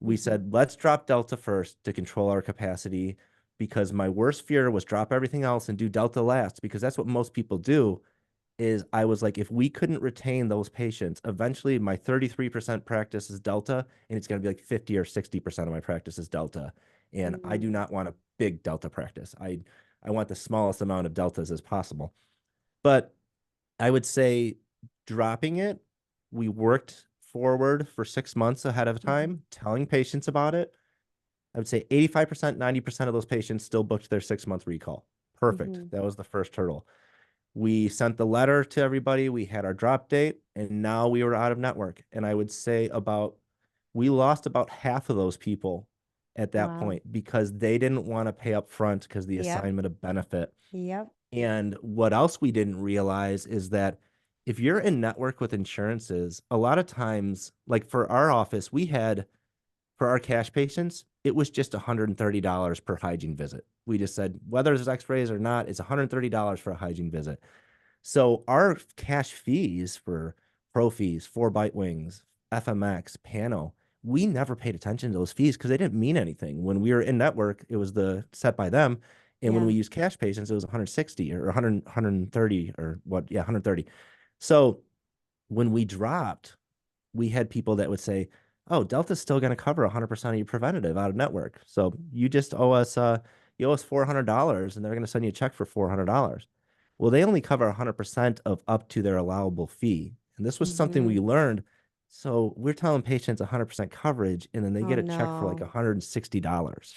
B: We
A: Mm-hmm.
B: said, let's drop Delta first to control our capacity because my worst fear was drop everything else and do Delta last because that's what most people do. Is I was like, if we couldn't retain those patients, eventually my 33% practice is Delta and it's going to be like 50 or 60% of my practice is Delta. And I
A: Mm-hmm.
B: do not want a big Delta practice. I want the smallest amount of Deltas as possible. But I would say dropping it, we worked forward for 6 months ahead of
A: Mm-hmm.
B: time, telling patients about it. I would say 85%, 90% of those patients still booked their 6 month recall. Perfect.
A: Mm-hmm.
B: That was the first hurdle. We sent the letter to everybody. We had our drop date, and now we were out of network. And I would say we lost about half of those people at that
A: Wow.
B: point because they didn't want to pay up front because the
A: Yep.
B: assignment of benefit.
A: Yep.
B: And what else we didn't realize is that if you're in network with insurances, a lot of times, like for our office, for our cash patients, it was just $130 per hygiene visit. We just said, whether it's x-rays or not, it's $130 for a hygiene visit. So our cash fees for pro fees, 4 bite wings, FMX, Pano, we never paid attention to those fees because they didn't mean anything. When we were in network, it was the set by them. And when
A: Yeah.
B: we used cash patients, it was 160 or 100, 130 or what? Yeah, 130. So when we dropped, we had people that would say, "Oh, Delta's still going to cover 100% of your preventative out of network. So you owe us $400 and they're going to send you a check for $400." Well, they only cover 100% of up to their allowable fee. And this was something we
A: Mm-hmm.
B: learned. So we're telling patients 100% coverage and then they
A: Oh
B: get a check for like
A: no.
B: $160.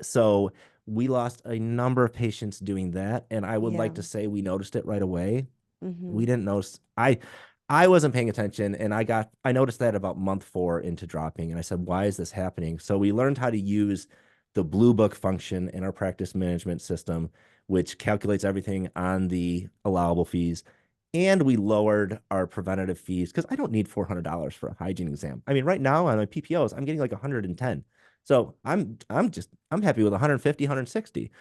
B: So we lost a number of patients doing that. And I would
A: Yeah.
B: like to say we noticed it right away.
A: Mm-hmm.
B: We didn't notice. I wasn't paying attention and I noticed that about month 4 into dropping and I said, why is this happening? So we learned how to use the blue book function in our practice management system, which calculates everything on the allowable fees. And we lowered our preventative fees because I don't need $400 for a hygiene exam. I mean, right now on my PPOs, I'm getting like 110. So I'm happy with 150, 160.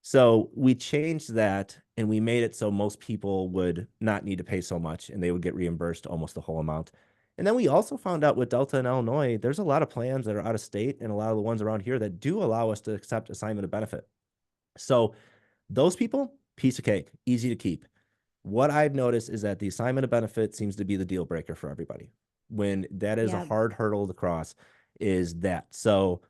B: So we changed that and we made it so most people would not need to pay so much and they would get reimbursed almost the whole amount. And then we also found out with Delta in Illinois, there's a lot of plans that are out of state and a lot of the ones around here that do allow us to accept assignment of benefit. So those people, piece of cake, easy to keep. What I've noticed is that the assignment of benefit seems to be the deal breaker for everybody. When that is a
A: Yeah.
B: hard hurdle to cross, is that. So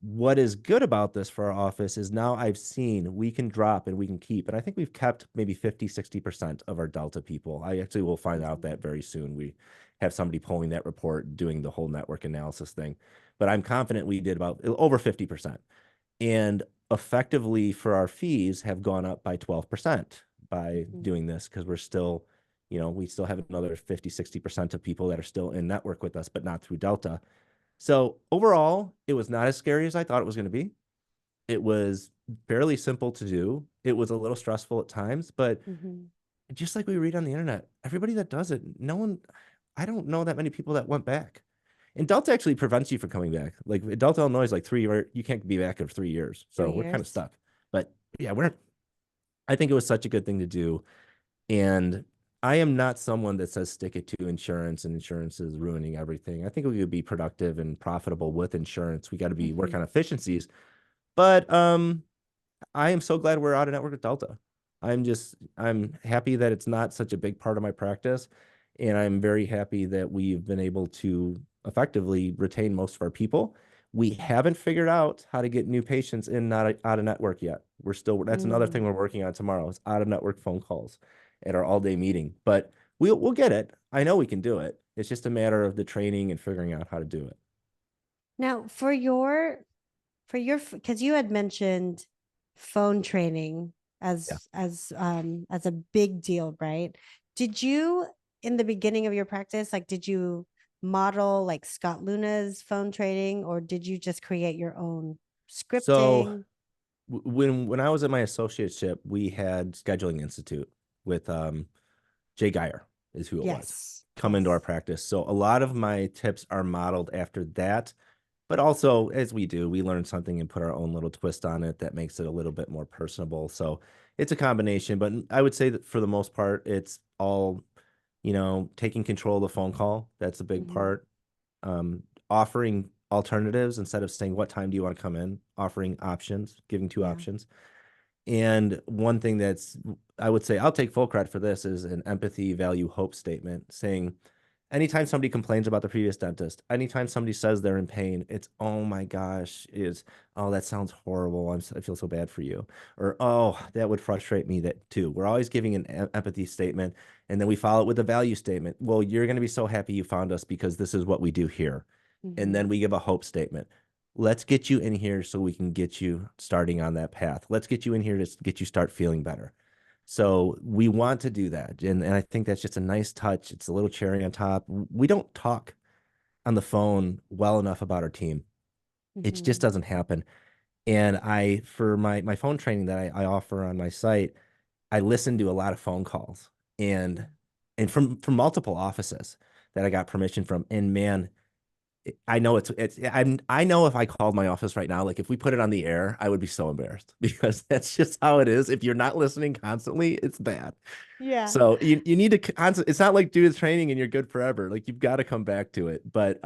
B: what is good about this for our office is now I've seen we can drop and we can keep. And I think we've kept maybe 50, 60% of our Delta people. I actually will find out
A: Mhm.
B: that very soon. We have somebody pulling that report, doing the whole network analysis thing. But I'm confident we did about over 50%. And effectively for our fees have gone up by 12% by
A: Mhm.
B: doing this because we still have another 50, 60% of people that are still in network with us, but not through Delta. So overall, it was not as scary as I thought it was going to be. It was fairly simple to do. It was a little stressful at times, but
A: Mhm.
B: just like we read on the internet, everybody that does it, I don't know that many people that went back. And Delta actually prevents you from coming back. Like Delta Illinois is like 3 years, you can't be back in 3 years. So
A: 3
B: we're kind of
A: years.
B: stuck. But yeah, I think it was such a good thing to do. And I am not someone that says stick it to insurance and insurance is ruining everything. I think we could be productive and profitable with insurance. We got to be work
A: Hmm.
B: on efficiencies. But I am so glad we're out of network with Delta. I'm happy that it's not such a big part of my practice. And I'm very happy that we've been able to effectively retain most of our people. We haven't figured out how to get new patients in not out of network yet. That's another thing
A: Mm.
B: we're working on tomorrow is out of network phone calls at our all-day meeting. But we'll get it. I know we can do it. It's just a matter of the training and figuring out how to do it.
A: Now, for your because you had mentioned phone training
B: Yeah.
A: as a big deal, right? Did you in the beginning of your practice, like did you model like Scott Luna's phone training, or did you just create your own
B: So
A: scripting?
B: when I was at my associateship, we had Scheduling Institute with Jay Geyer is who it was
A: Yes.
B: come into our
A: Yes.
B: practice. So a lot of my tips are modeled after that, but also as we do, we learn something and put our own little twist on it that makes it a little bit more personable. So it's a combination, but I would say that for the most part, it's all, taking control of the phone call. That's a big
A: Hmm.
B: part. Offering alternatives instead of saying, what time do you want to come in? Offering options, giving two
A: Yeah.
B: options. And one thing I would say, I'll take full credit for this is an empathy, value, hope statement saying, anytime somebody complains about the previous dentist, anytime somebody says they're in pain, it's, oh my gosh, oh, that sounds horrible. I feel so bad for you. Or, oh, that would frustrate me that too. We're always giving an empathy statement. And then we follow it with a value statement. Well, you're going to be so happy you found us because this is what we do here. And
A: Hmm.
B: then we give a hope statement. Let's get you in here so we can get you starting on that path. Let's get you in here to get you start feeling better. So we want to do that. And I think that's just a nice touch. It's a little cherry on top. We don't talk on the phone well enough about our team. It just
A: Hmm.
B: doesn't happen. And for my phone training that I offer on my site, I listen to a lot of phone calls and from multiple offices that I got permission from. And man, I know I know if I called my office right now, like if we put it on the air, I would be so embarrassed because that's just how it is. If you're not listening constantly, it's bad.
A: Yeah.
B: So you need to constantly, it's not like do the training and you're good forever. Like you've got to come back to it. But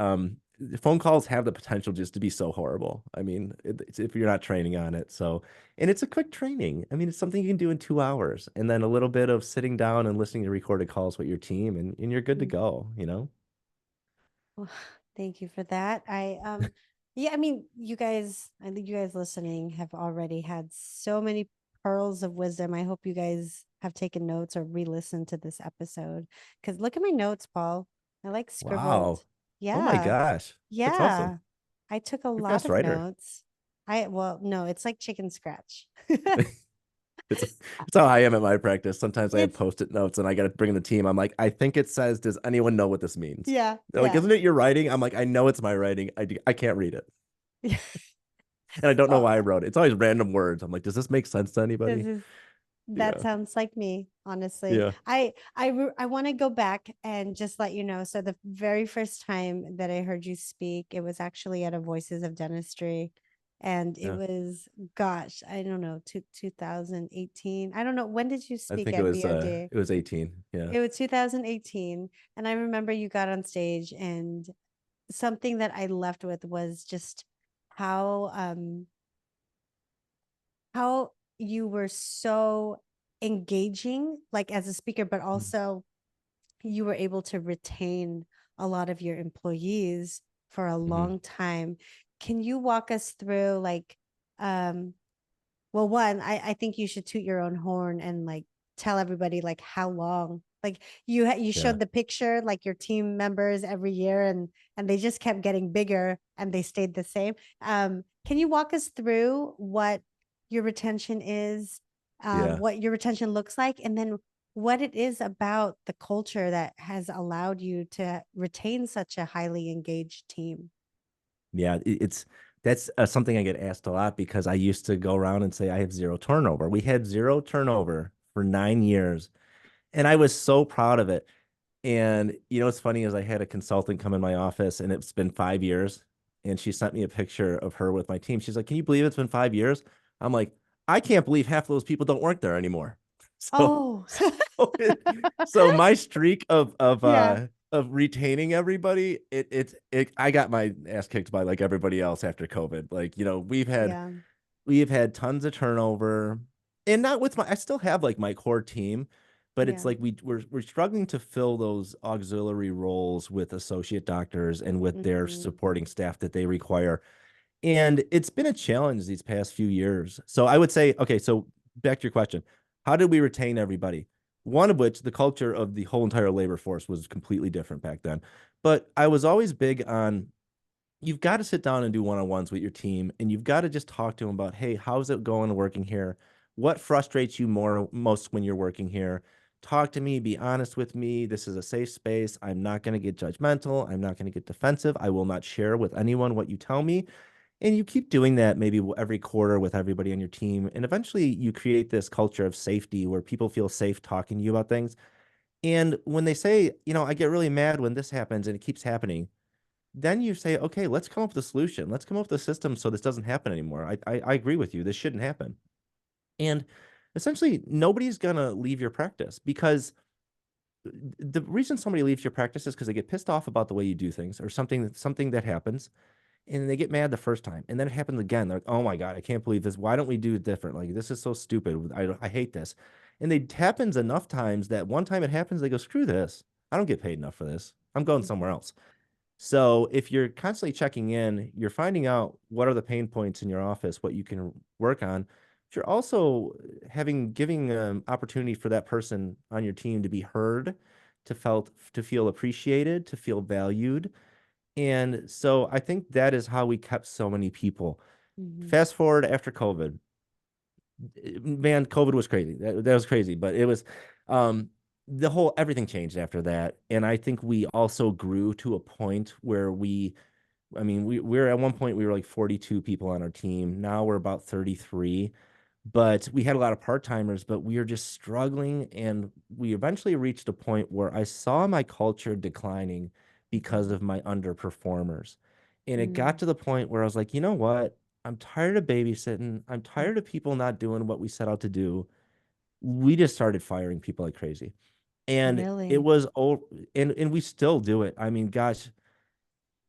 B: phone calls have the potential just to be so horrible. I mean, it's if you're not training on it. So, and it's a quick training. I mean, it's something you can do in 2 hours and then a little bit of sitting down and listening to recorded calls with your team and you're good to
A: Mhm.
B: go, you know?
A: Well, thank you for that. Yeah, I mean, I think you guys listening have already had so many pearls of wisdom. I hope you guys have taken notes or re-listened to this episode. Because look at my notes, Paul. I like scribbled.
B: Wow. Oh my
A: Yeah.
B: gosh. That's awesome.
A: Yeah. I took a
B: You're a
A: lot
B: fast
A: of
B: writer.
A: notes. Well, no, it's like chicken scratch.
B: It's how I am at my practice. Sometimes I have
A: It's
B: post-it notes and I got to bring in the team. I'm like, I think it says, does anyone know what this means?
A: yeah,
B: They're like,
A: yeah.
B: isn't it your writing? I'm like, I know it's my writing. I can't read it. And I don't know
A: Well,
B: why I wrote it. It's always random words. I'm like, does this make sense to
A: this
B: anybody?
A: is that
B: Yeah.
A: sounds like me, honestly.
B: Yeah.
A: I want to go back and just let you know. So the very first time that I heard you speak, it was actually at a Voices of Dentistry, and it
B: Yeah.
A: was, gosh, I don't know, 2018. I don't know, when did you
B: I
A: speak
B: think
A: at VOD?
B: it was 18. Yeah.
A: It was 2018, and I remember you got on stage, and something that I left with was just how how you were so engaging, like as a speaker, but
B: Mm.
A: also you were able to retain a lot of your employees for a
B: Mhm.
A: long time. Can you walk us through, like, um, well, one, I think you should toot your own horn and like tell everybody like how long. Like you
B: Yeah.
A: showed the picture, like your team members every year, and they just kept getting bigger and they stayed the same. Can you walk us through what your retention is,
B: Yeah.
A: what your retention looks like, and then what it is about the culture that has allowed you to retain such a highly engaged team?
B: Yeah. That's something I get asked a lot because I used to go around and say I have zero turnover. We had zero turnover for 9 years. And I was so proud of it. And what's funny is I had a consultant come in my office and it's been 5 years. And she sent me a picture of her with my team. She's like, can you believe it's been 5 years? I'm like, I can't believe half of those people don't work there anymore. So
A: Oh.
B: So my streak
A: Yeah.
B: of retaining everybody, it I got my ass kicked by like everybody else after COVID. Like,
A: Yeah.
B: we've had tons of turnover, and not with I still have like my core team, but it's
A: Yeah.
B: like we're struggling to fill those auxiliary roles with associate doctors and with their
A: Mhm.
B: supporting staff that they require. And it's been a challenge these past few years. So I would say, okay, so back to your question, how did we retain everybody? One of which the culture of the whole entire labor force was completely different back then. But I was always big on, you've got to sit down and do one-on-ones with your team, and you've got to just talk to them about, hey, how's it going working here? What frustrates you most when you're working here? Talk to me, be honest with me. This is a safe space. I'm not going to get judgmental. I'm not going to get defensive. I will not share with anyone what you tell me. And you keep doing that maybe every quarter with everybody on your team. And eventually you create this culture of safety where people feel safe talking to you about things. And when they say, I get really mad when this happens and it keeps happening, then you say, okay, let's come up with a solution. Let's come up with a system so this doesn't happen anymore. I agree with you. This shouldn't happen. And essentially, nobody's going to leave your practice because the reason somebody leaves your practice is because they get pissed off about the way you do things or something that happens, and they get mad the first time, and then it happens again. They're like, oh my God, I can't believe this. Why don't we do it different? Like, this is so stupid. I hate this. And it happens enough times that one time it happens, they go, screw this. I don't get paid enough for this. I'm going somewhere
A: Mhm.
B: else. So if you're constantly checking in, you're finding out what are the pain points in your office, what you can work on. But you're also giving opportunity for that person on your team to be heard, to feel appreciated, to feel valued. And so I think that is how we kept so many people.
A: Mhm.
B: Fast forward after COVID, man, COVID was crazy. That was crazy, but it was um everything changed after that. And I think we also grew to a point where we're at one point we were like 42 people on our team. Now we're about 33, but we had a lot of part-timers, but we were just struggling, and we eventually reached a point where I saw my culture declining because
A: Mhm.
B: of my underperformers. And it got
A: Mm.
B: to the point where I was like, you know what? I'm tired of babysitting. I'm
A: Mm.
B: tired of people not doing what we set out to do. We just started firing people like crazy. And it
A: Really?
B: was oh and we still do it. I mean, gosh,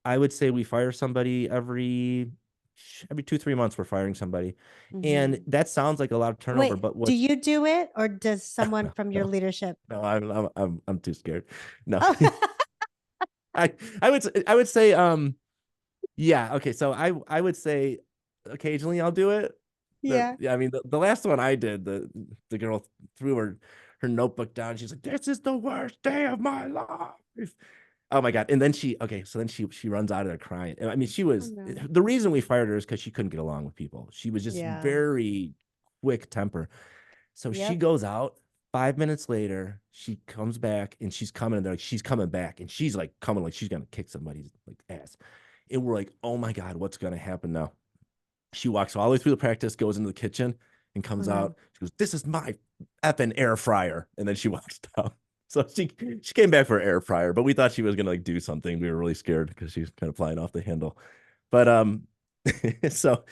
B: I would say we fire somebody every 2, 3 months. We're firing somebody, and
A: Mhm.
B: that sounds like a lot of turnover.
A: Wait,
B: But
A: do
B: what's
A: you do it or does someone
B: no,
A: from your
B: no,
A: leadership?
B: no. I'm too scared. No,
A: Oh,
B: I I would say yeah, okay. So I would say occasionally I'll do it.
A: yeah.
B: Yeah, I mean the last one I did, the girl threw her notebook down. She's like, "This is the worst day of my life." Oh my God. And then she runs out of there crying. And I mean,
A: Oh, no.
B: the reason we fired her is because she couldn't get along with people. She was just
A: Yeah.
B: very quick temper. So she
A: Yep.
B: goes out. 5 minutes later, she comes back and she's coming, and they're like, she's coming back. And she's like coming like she's gonna kick somebody's like ass. And we're like, oh my God, what's gonna happen now? She walks all the way through the practice, goes into the kitchen, and
A: Oh
B: comes
A: no.
B: out. She goes, "This is my effing air fryer," and then she walks down. So she came back for her air fryer, but we thought she was gonna like do something. We were really scared because she's kind of flying off the handle. But so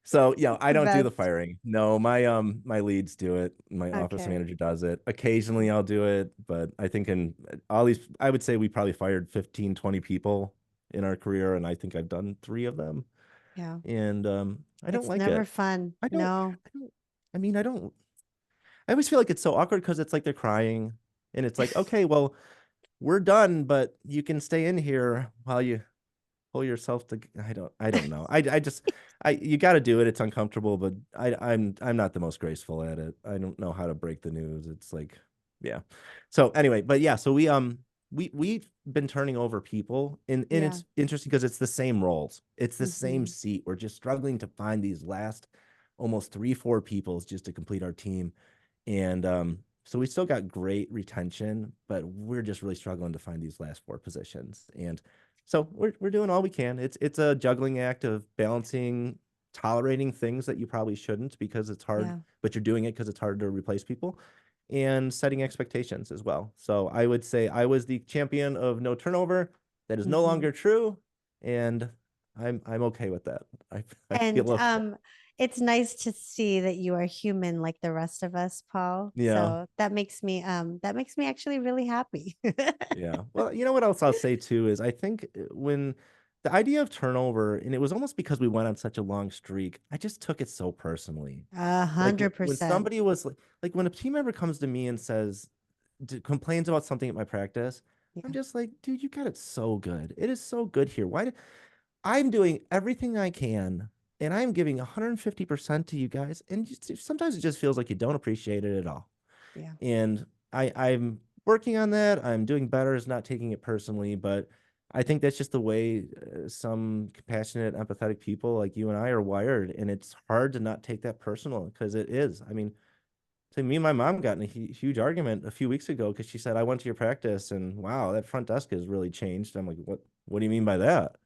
B: I
A: The
B: don't do the
A: best.
B: firing. No, my leads do it. My office
A: Okay.
B: manager does it. Occasionally I'll do it, but I think in all these, I would say we probably fired 15, 20 people in our career, and I think I've done 3 of them.
A: Yeah.
B: And I don't
A: It's
B: like
A: never
B: it.
A: fun.
B: I don't,
A: No.
B: I don't, I mean, I always feel like it's so awkward because it's like they're crying, and it's like, okay, well, we're done, but you can stay in here while you pull yourself to, I don't know. I just, you got to do it. It's uncomfortable, but I'm not the most graceful at it. I don't know how to break the news. It's like, yeah. So anyway, but yeah, so we've been turning over people, and
A: Yeah.
B: it's interesting because it's the same roles. It's the same
A: Mhm.
B: seat. We're just struggling to find these last almost 3, 4 people just to complete our team. And so we still got great retention, but we're just really struggling to find these last 4 positions. And so we're doing all we can. It's a juggling act of balancing, tolerating things that you probably shouldn't because it's hard,
A: Yeah.
B: but you're doing it because it's hard to replace people, and setting expectations as well. So I would say I was the champion of no turnover. That is no
A: Mhm.
B: longer true, and I'm okay with that. I
A: And
B: feel okay.
A: it's nice to see that you are human like the rest of us, Paul.
B: Yeah.
A: So that makes me actually really happy.
B: Yeah. Well, you know what else I'll say too is I think when the idea of turnover, and it was almost because we went on such a long streak, I just took it so personally.
A: A
B: Like
A: hundred
B: when
A: percent.
B: somebody was like when a team member comes to me and says, complains about something at my practice, I'm
A: Yeah.
B: just like, dude, you got it so good. It is so good here. I'm doing everything I can and I'm giving 150% to you guys. And sometimes it just feels like you don't appreciate it at all.
A: Yeah.
B: And I'm working on that. I'm doing better is not taking it personally, but I think that's just the way some compassionate, empathetic people like you and I are wired. And it's hard to not take that personal because it is. I mean, so me and my mom got in a huge argument a few weeks ago because she said I went to your practice and wow, that front desk has really changed. I'm like, what? What do you mean by that?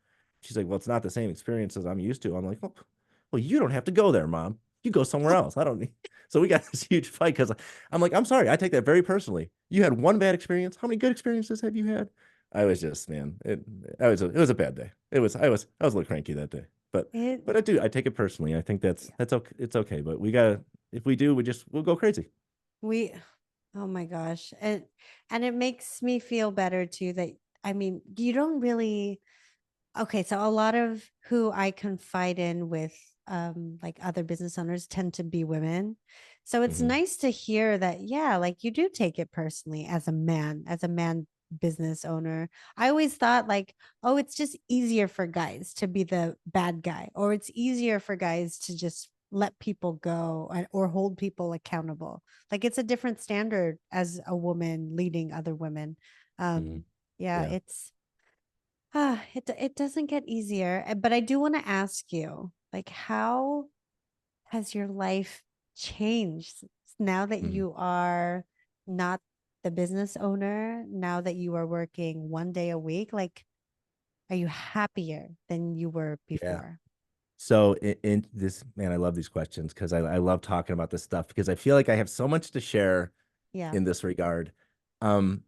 B: She's like, well, it's not the same experience as I'm used to. I'm like, well, you don't have to go there, mom. You go somewhere else. I don't need. So we got this huge fight because I'm like, I'm sorry, I take that very personally. You had one bad experience. How many good experiences have you had? I was just, man, it was a bad day. I was a little cranky that day, but
A: It
B: I take it personally. I think that's okay. It's okay, but we gotta if we do, we'll go crazy.
A: we oh my gosh. And it makes me feel better too that I mean, you don't really okay, so a lot of who I confide in with like other business owners tend to be women. So it's
B: Hmm.
A: nice to hear that yeah, like you do take it personally as a man business owner. I always thought like, oh, it's just easier for guys to be the bad guy or it's easier for guys to just let people go or hold people accountable. Like it's a different standard as a woman leading other women.
B: Hmm.
A: Yeah,
B: Yeah.
A: it's it doesn't get easier, but I do want to ask you, like, how has your life changed now that
B: Hmm.
A: you are not the business owner, now that you are working 1 day a week? Like, are you happier than you were
B: Yeah.
A: before?
B: So in this, man, I love these questions because I love talking about this stuff because I feel like I have so much to share
A: Yeah.
B: in this regard. Um,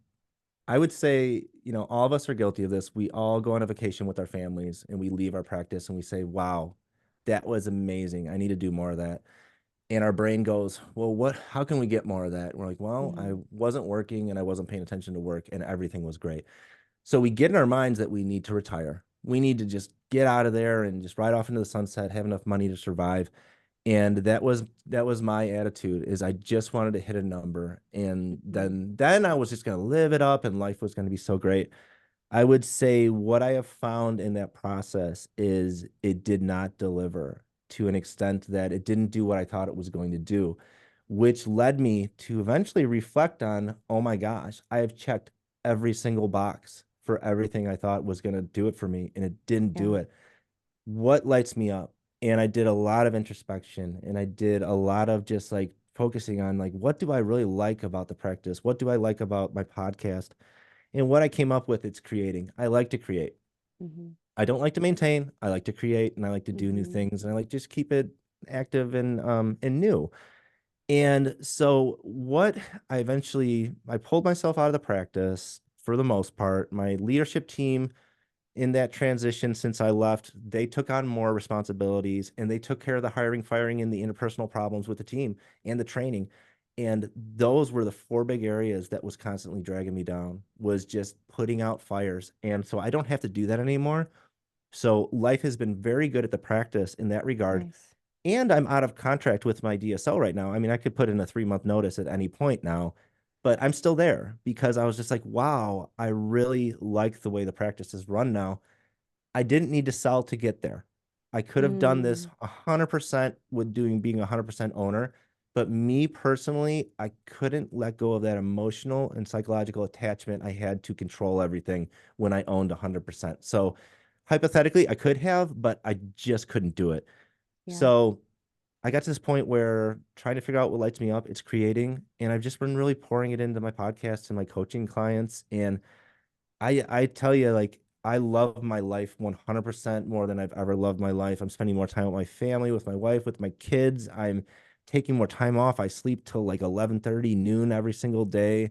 B: I would say, all of us are guilty of this. We all go on a vacation with our families and we leave our practice and we say, wow, that was amazing. I need to do more of that. And our brain goes, well, how can we get more of that? And we're like, well, I
A: Hmm.
B: wasn't working and I wasn't paying attention to work and everything was great. So we get in our minds that we need to retire. We need to just get out of there and just ride off into the sunset, have enough money to survive. And that was my attitude is I just wanted to hit a number and
A: Hmm.
B: then I was just going to live it up and life was going to be so great. I would say what I have found in that process is it did not deliver to an extent that it didn't do what I thought it was going to do, which led me to eventually reflect on, oh my gosh, I have checked every single box for everything I thought was going to do it for me, and it didn't do
A: Yeah.
B: it. What lights me up? And I did a lot of introspection and I did a lot of just like focusing on like, what do I really like about the practice? What do I like about my podcast? And what I came up with, it's creating. I like to create.
A: Hmm.
B: I don't like to maintain. I like to create and I like to do new
A: Hmm.
B: things and I like just keep it active and new. And so what I pulled myself out of the practice for the most part. My leadership team in that transition since I left, they took on more responsibilities and they took care of the hiring, firing, and the interpersonal problems with the team and the training. And those were the four big areas that was constantly dragging me down, was just putting out fires. And so I don't have to do that anymore. So life has been very good at the practice in that regard.
A: Nice.
B: And I'm out of contract with my DSL right now. I mean, I could put in a 3 month notice at any point now, but I'm still there because I was just like, wow, I really like the way the practice is run now. I didn't need to sell to get there. I could have done this
A: Mm,
B: 100% with being 100% owner, but me personally, I couldn't let go of that emotional and psychological attachment I had to control everything when I owned 100%. So hypothetically, I could have, but I just couldn't do it.
A: yeah.
B: So I got to this point where trying to figure out what lights me up, it's creating, and I've just been really pouring it into my podcasts and my coaching clients. And I tell you, like, I love my life 100% more than I've ever loved my life. I'm spending more time with my family, with my wife, with my kids. I'm taking more time off. I sleep till like 11:30 noon every single day.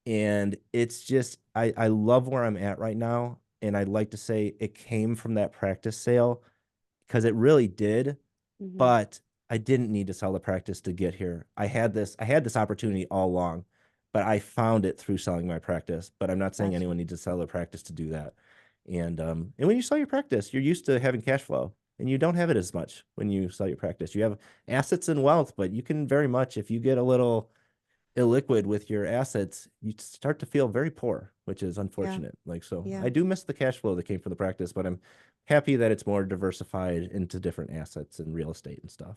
B: And it's just I love where I'm at right now. And I'd like to say it came from that practice sale because it really did.
A: Hmm.
B: But I didn't need to sell the practice to get here. I had this opportunity all along, but I found it through selling my practice. But I'm not saying
A: Gotcha.
B: anyone needs to sell their practice to do that. And when you sell your practice, you're used to having cash flow, and you don't have it as much when you sell your practice. You have assets and wealth, but you can very much, if you get a little illiquid with your assets, you start to feel very poor, which is
A: Yeah.
B: unfortunate. Like, so
A: Yeah.
B: I do miss the cash flow that came from the practice, but I'm happy that it's more diversified into different assets and real estate and stuff.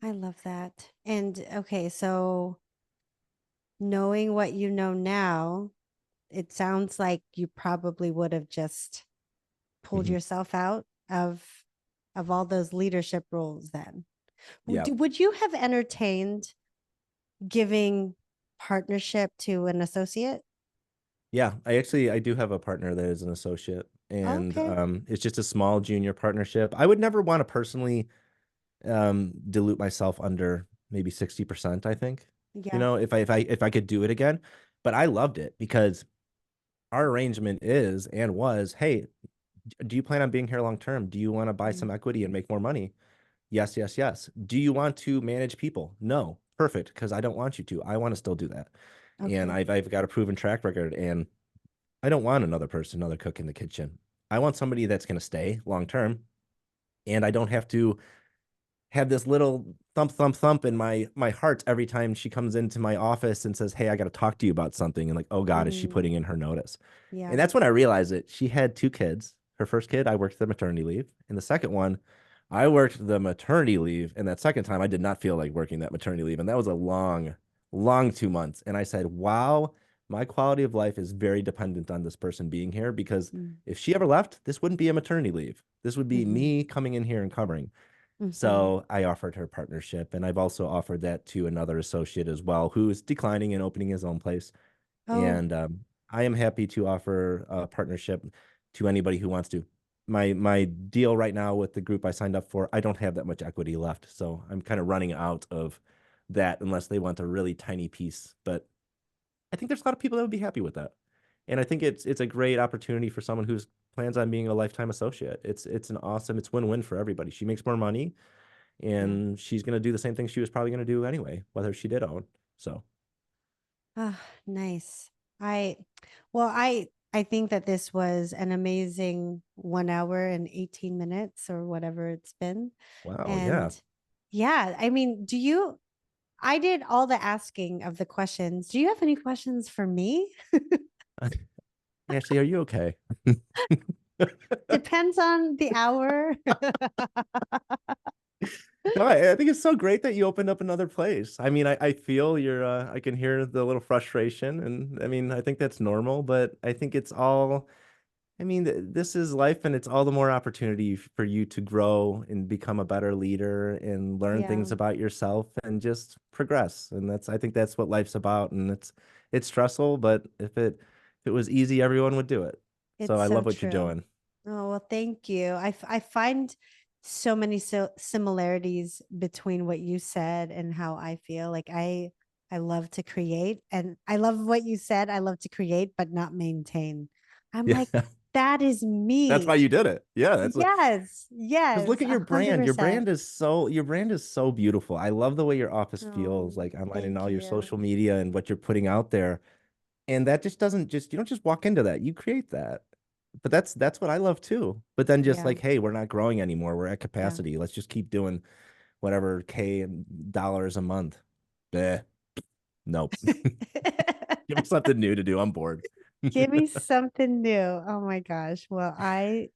A: I love that. And okay, so knowing what you know now, it sounds like you probably would have just pulled
B: Mhm.
A: yourself out of all those leadership roles then.
B: Yeah.
A: Would you have entertained giving partnership to an associate?
B: Yeah. I do have a partner that is an associate, and
A: Okay.
B: it's just a small junior partnership. I would never want to personally dilute myself under maybe 60%, I think. You
A: Yeah.
B: know, if I could do it again. But I loved it because our arrangement is and was, hey, do you plan on being here long term? Do you want to buy
A: Mhm.
B: some equity and make more money? Yes, yes, yes. Do you want to manage people? No. Perfect, because I don't want you to. I want to still do that. And
A: Okay.
B: I've got a proven track record, and I don't want another person, another cook in the kitchen. I want somebody that's going to stay long term, and I don't have to have this little thump thump thump in my heart every time she comes into my office and says, "Hey, I got to talk to you about something." And like, "Oh God, is she
A: Mm,
B: putting in her notice?" And
A: yeah.
B: that's when I realized that she had two kids. Her first kid, I worked the maternity leave, and the second one, I worked the maternity leave. And that second time, I did not feel like working that maternity leave, and that was a long 2 months. And I said, "Wow, my quality of life is very dependent on this person being here because."
A: Mm.
B: If she ever left, this wouldn't be a maternity leave. This would be
A: Mm-hmm.
B: me coming in here and covering.
A: Mm-hmm.
B: So I offered her partnership, and I've also offered that to another associate as well, who is declining and opening his own place.
A: Oh,
B: And I am happy to offer a partnership to anybody who wants to. My deal right now with the group I signed up for, I don't have that much equity left, so I'm kind of running out of that unless they want a really tiny piece. But I think there's a lot of people that would be happy with that, and I think it's a great opportunity for someone who's plans on being a lifetime associate. It's win-win for everybody. She makes more money
A: yeah.
B: and she's going to do the same thing she was probably going to do anyway, whether she did own. So,
A: Ah, nice. I well, I think that this was an amazing 1 hour and 18 minutes or whatever it's been.
B: wow, yeah.
A: And yeah, I mean, I did all the asking of the questions. Do you have any questions for me?
B: Ashley, are you okay?
A: Depends on the hour.
B: No, I think it's so great that you opened up another place. I mean, I feel I can hear the little frustration, and I mean, I think that's normal, but I think it's all I mean, this is life, and it's all the more opportunity for you to grow and become a better leader and learn
A: Yeah,
B: things about yourself and just progress. And I think that's what life's about. And it's stressful, but if it was easy, everyone would do it. So
A: it's
B: I
A: so
B: love what you're
A: true.
B: doing.
A: Oh, well, thank you. I find so many similarities between what you said and how I feel. Like I love to create and I love what you said. I love to create but not maintain. I'm
B: Yeah,
A: like that is
B: that's why
A: me.
B: you did it. Yeah, that's
A: Yes.
B: because
A: Yes,
B: look at
A: a
B: your brand.
A: 100%.
B: Your brand is so beautiful. I love the way your office feels
A: Oh,
B: like online and
A: thank
B: all your
A: you.
B: social media and what you're putting out there. And that just doesn't just you don't just walk into that. You create that. But that's what I love too. But then just
A: Yeah.
B: like, hey, we're not growing anymore. We're at
A: Yeah.
B: capacity. Let's just keep doing whatever dollars a month. Bleh. Nope. Give me something new to do. I'm bored.
A: Give me something new. Oh my gosh. Well, I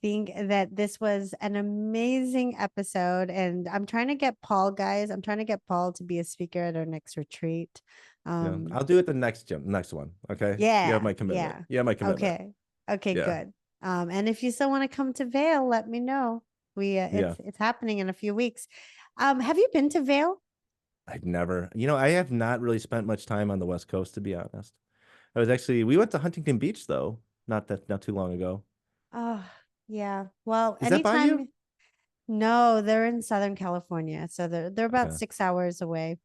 A: think that this was an amazing episode and I'm trying to get Paul guys. I'm trying to get Paul to be a speaker at our next retreat.
B: Yeah,
A: Um
B: I'll do it the next one. Okay. You have
A: yeah,
B: my commitment.
A: yeah.
B: You have my commitment.
A: Okay. Okay,
B: Yeah.
A: good. And if you still want to come to Vale, let me know. We
B: Yeah.
A: it's happening in a few weeks. Have you been to Vale?
B: I've never, I have not really spent much time on the West Coast, to be honest. We went to Huntington Beach though, not too long ago.
A: Oh, yeah. Well,
B: Is that by you?
A: anytime. No, they're in Southern California, so they're about
B: Okay.
A: 6 hours away.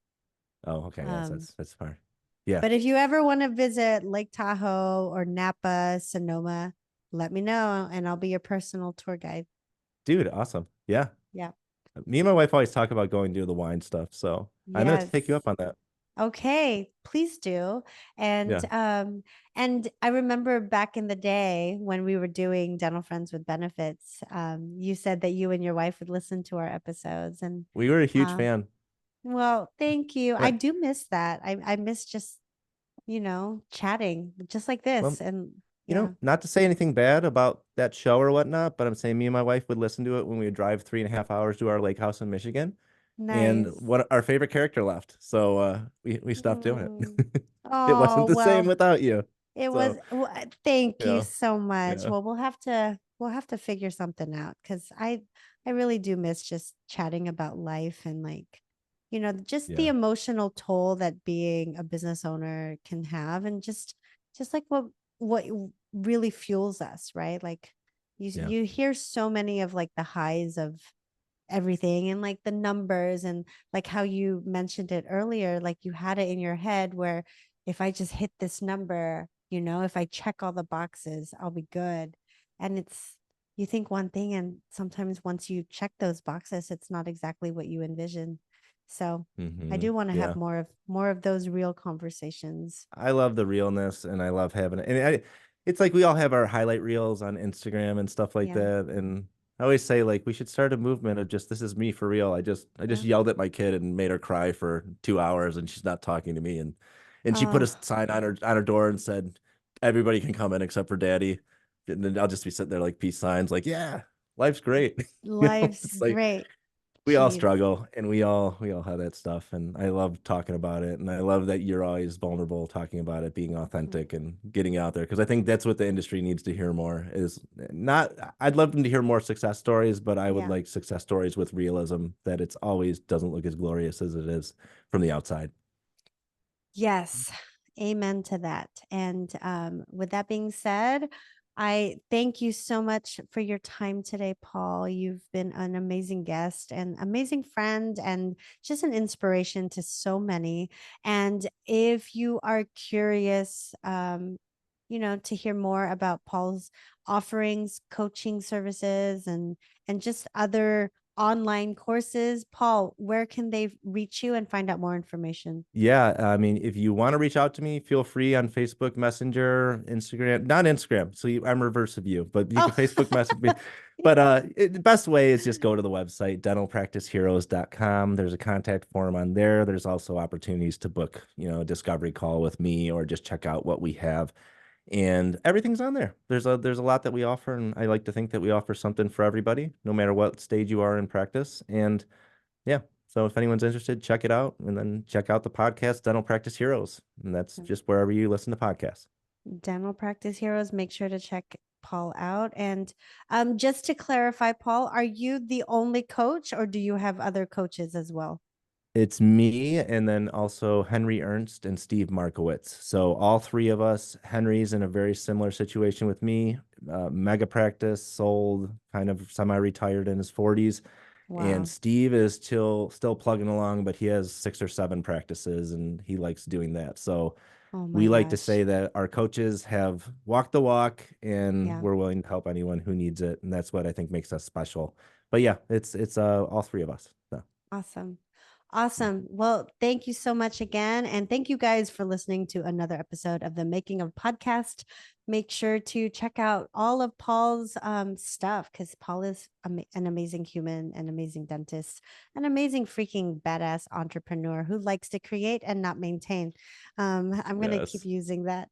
B: Oh, okay. Yes,
A: Um,
B: that's far. Yeah.
A: but if you ever want to visit Lake Tahoe or Napa, Sonoma, let me know and I'll be your personal tour guide.
B: Dude, awesome. Yeah.
A: Yeah.
B: Me and my wife always talk about going to do the wine stuff, so I'm gonna take you
A: Yes.
B: up on that.
A: Okay, please do. And
B: Yeah,
A: I remember back in the day when we were doing Dental Friends with Benefits, you said that you and your wife would listen to our episodes and
B: we were a huge
A: um
B: fan.
A: well, thank you. I
B: And
A: do miss that. I miss just, chatting just like
B: well,
A: this and yeah.
B: not to say anything bad about that show or whatnot, but I'm saying me and my wife would listen to it when we would drive 3.5 hours to our lake house in Michigan, and
A: Nice.
B: what our favorite character left, so we stopped doing
A: Mm.
B: it. It
A: Oh,
B: wasn't the same
A: well,
B: without you.
A: it was
B: So
A: thank you
B: yeah,
A: so much.
B: yeah,
A: Well, we'll have to figure something out because I really do miss just chatting about life and like, just the
B: yeah,
A: emotional toll that being a business owner can have and just like what really fuels us, right? Like
B: yeah.
A: you hear so many of like the highs of everything and like the numbers and like how you mentioned it earlier, like you had it in your head where if I just hit this number, if I check all the boxes, I'll be good. And you think one thing and sometimes once you check those boxes, it's not exactly what you envision. So I do want to have
B: Yeah.
A: more of those real conversations.
B: I love the realness and I love having it. And it's like we all have our highlight reels on Instagram and stuff like
A: Yeah.
B: that. And I always say like we should start a movement of just this is me for real. I just
A: Yeah.
B: yelled at my kid and made her cry for 2 hours and she's not talking to me. And she put a
A: Oh,
B: sign on her door and said, everybody can come in except for daddy. And then I'll just be sitting there like peace signs, like, yeah, life's great.
A: life's
B: It's like
A: great.
B: we all
A: Jeez.
B: struggle and we all have that stuff, and I love talking about it, and I love that you're always vulnerable talking about it, being
A: Mm.
B: authentic and getting out there, because I think that's what the industry needs to hear more is not I'd love them to hear more success stories, but I would
A: Yeah.
B: like success stories with realism, that it's always doesn't look as glorious as it is from the outside.
A: Yes, amen to that. And with that being said, I thank you so much for your time today, Paul. You've been an amazing guest and amazing friend and just an inspiration to so many. And if you are curious, to hear more about Paul's offerings, coaching services, and just other online courses, Paul, where can they reach you and find out more information?
B: Yeah, I mean, if you want to reach out to me, feel free on Facebook Messenger, Instagram, not Instagram. So I'm reverse of you, but you can
A: Oh,
B: Facebook message me. But the best way is just go to the website, dentalpracticeheroes.com. There's a contact form on there. There's also opportunities to book, a discovery call with me or just check out what we have. And everything's on there. There's a lot that we offer, and I like to think that we offer something for everybody, no matter what stage you are in practice. And yeah. So if anyone's interested, check it out, and then check out the podcast Dental Practice Heroes. And that's just wherever you listen to podcasts.
A: Dental practice heroes, make sure to check Paul out. And just to clarify, Paul, are you the only coach or do you have other coaches as well?
B: It's me and then also Henry Ernst and Steve Markowitz. So all three of us. Henry's in a very similar situation with me. Mega practice, sold, kind of semi-retired in his 40s. And
A: Wow.
B: Steve is still plugging along, but he has 6 or 7 practices and he likes doing that. So
A: Oh my
B: we like to
A: gosh.
B: say that our coaches have walked the walk and
A: Yeah.
B: we're willing to help anyone who needs it. And that's what I think makes us special. But yeah, it's all three of us. So,
A: Awesome.
B: yeah.
A: Awesome. Well, thank you so much again. And thank you guys for listening to another episode of the Making of Podcast. Make sure to check out all of Paul's stuff because Paul is an amazing human, an amazing dentist, an amazing freaking badass entrepreneur who likes to create and not maintain. I'm going to keep
B: Yes.
A: using that.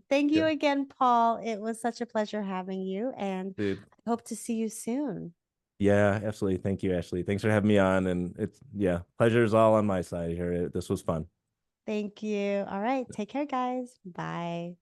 A: Thank you
B: Yeah.
A: again, Paul. It was such a pleasure having you, and
B: Dude.
A: I hope to see you soon.
B: Yeah, absolutely. Thank you, Ashley. Thanks for having me on. And pleasure is all on my side here. This was fun.
A: Thank you. All right. Take care, guys. Bye.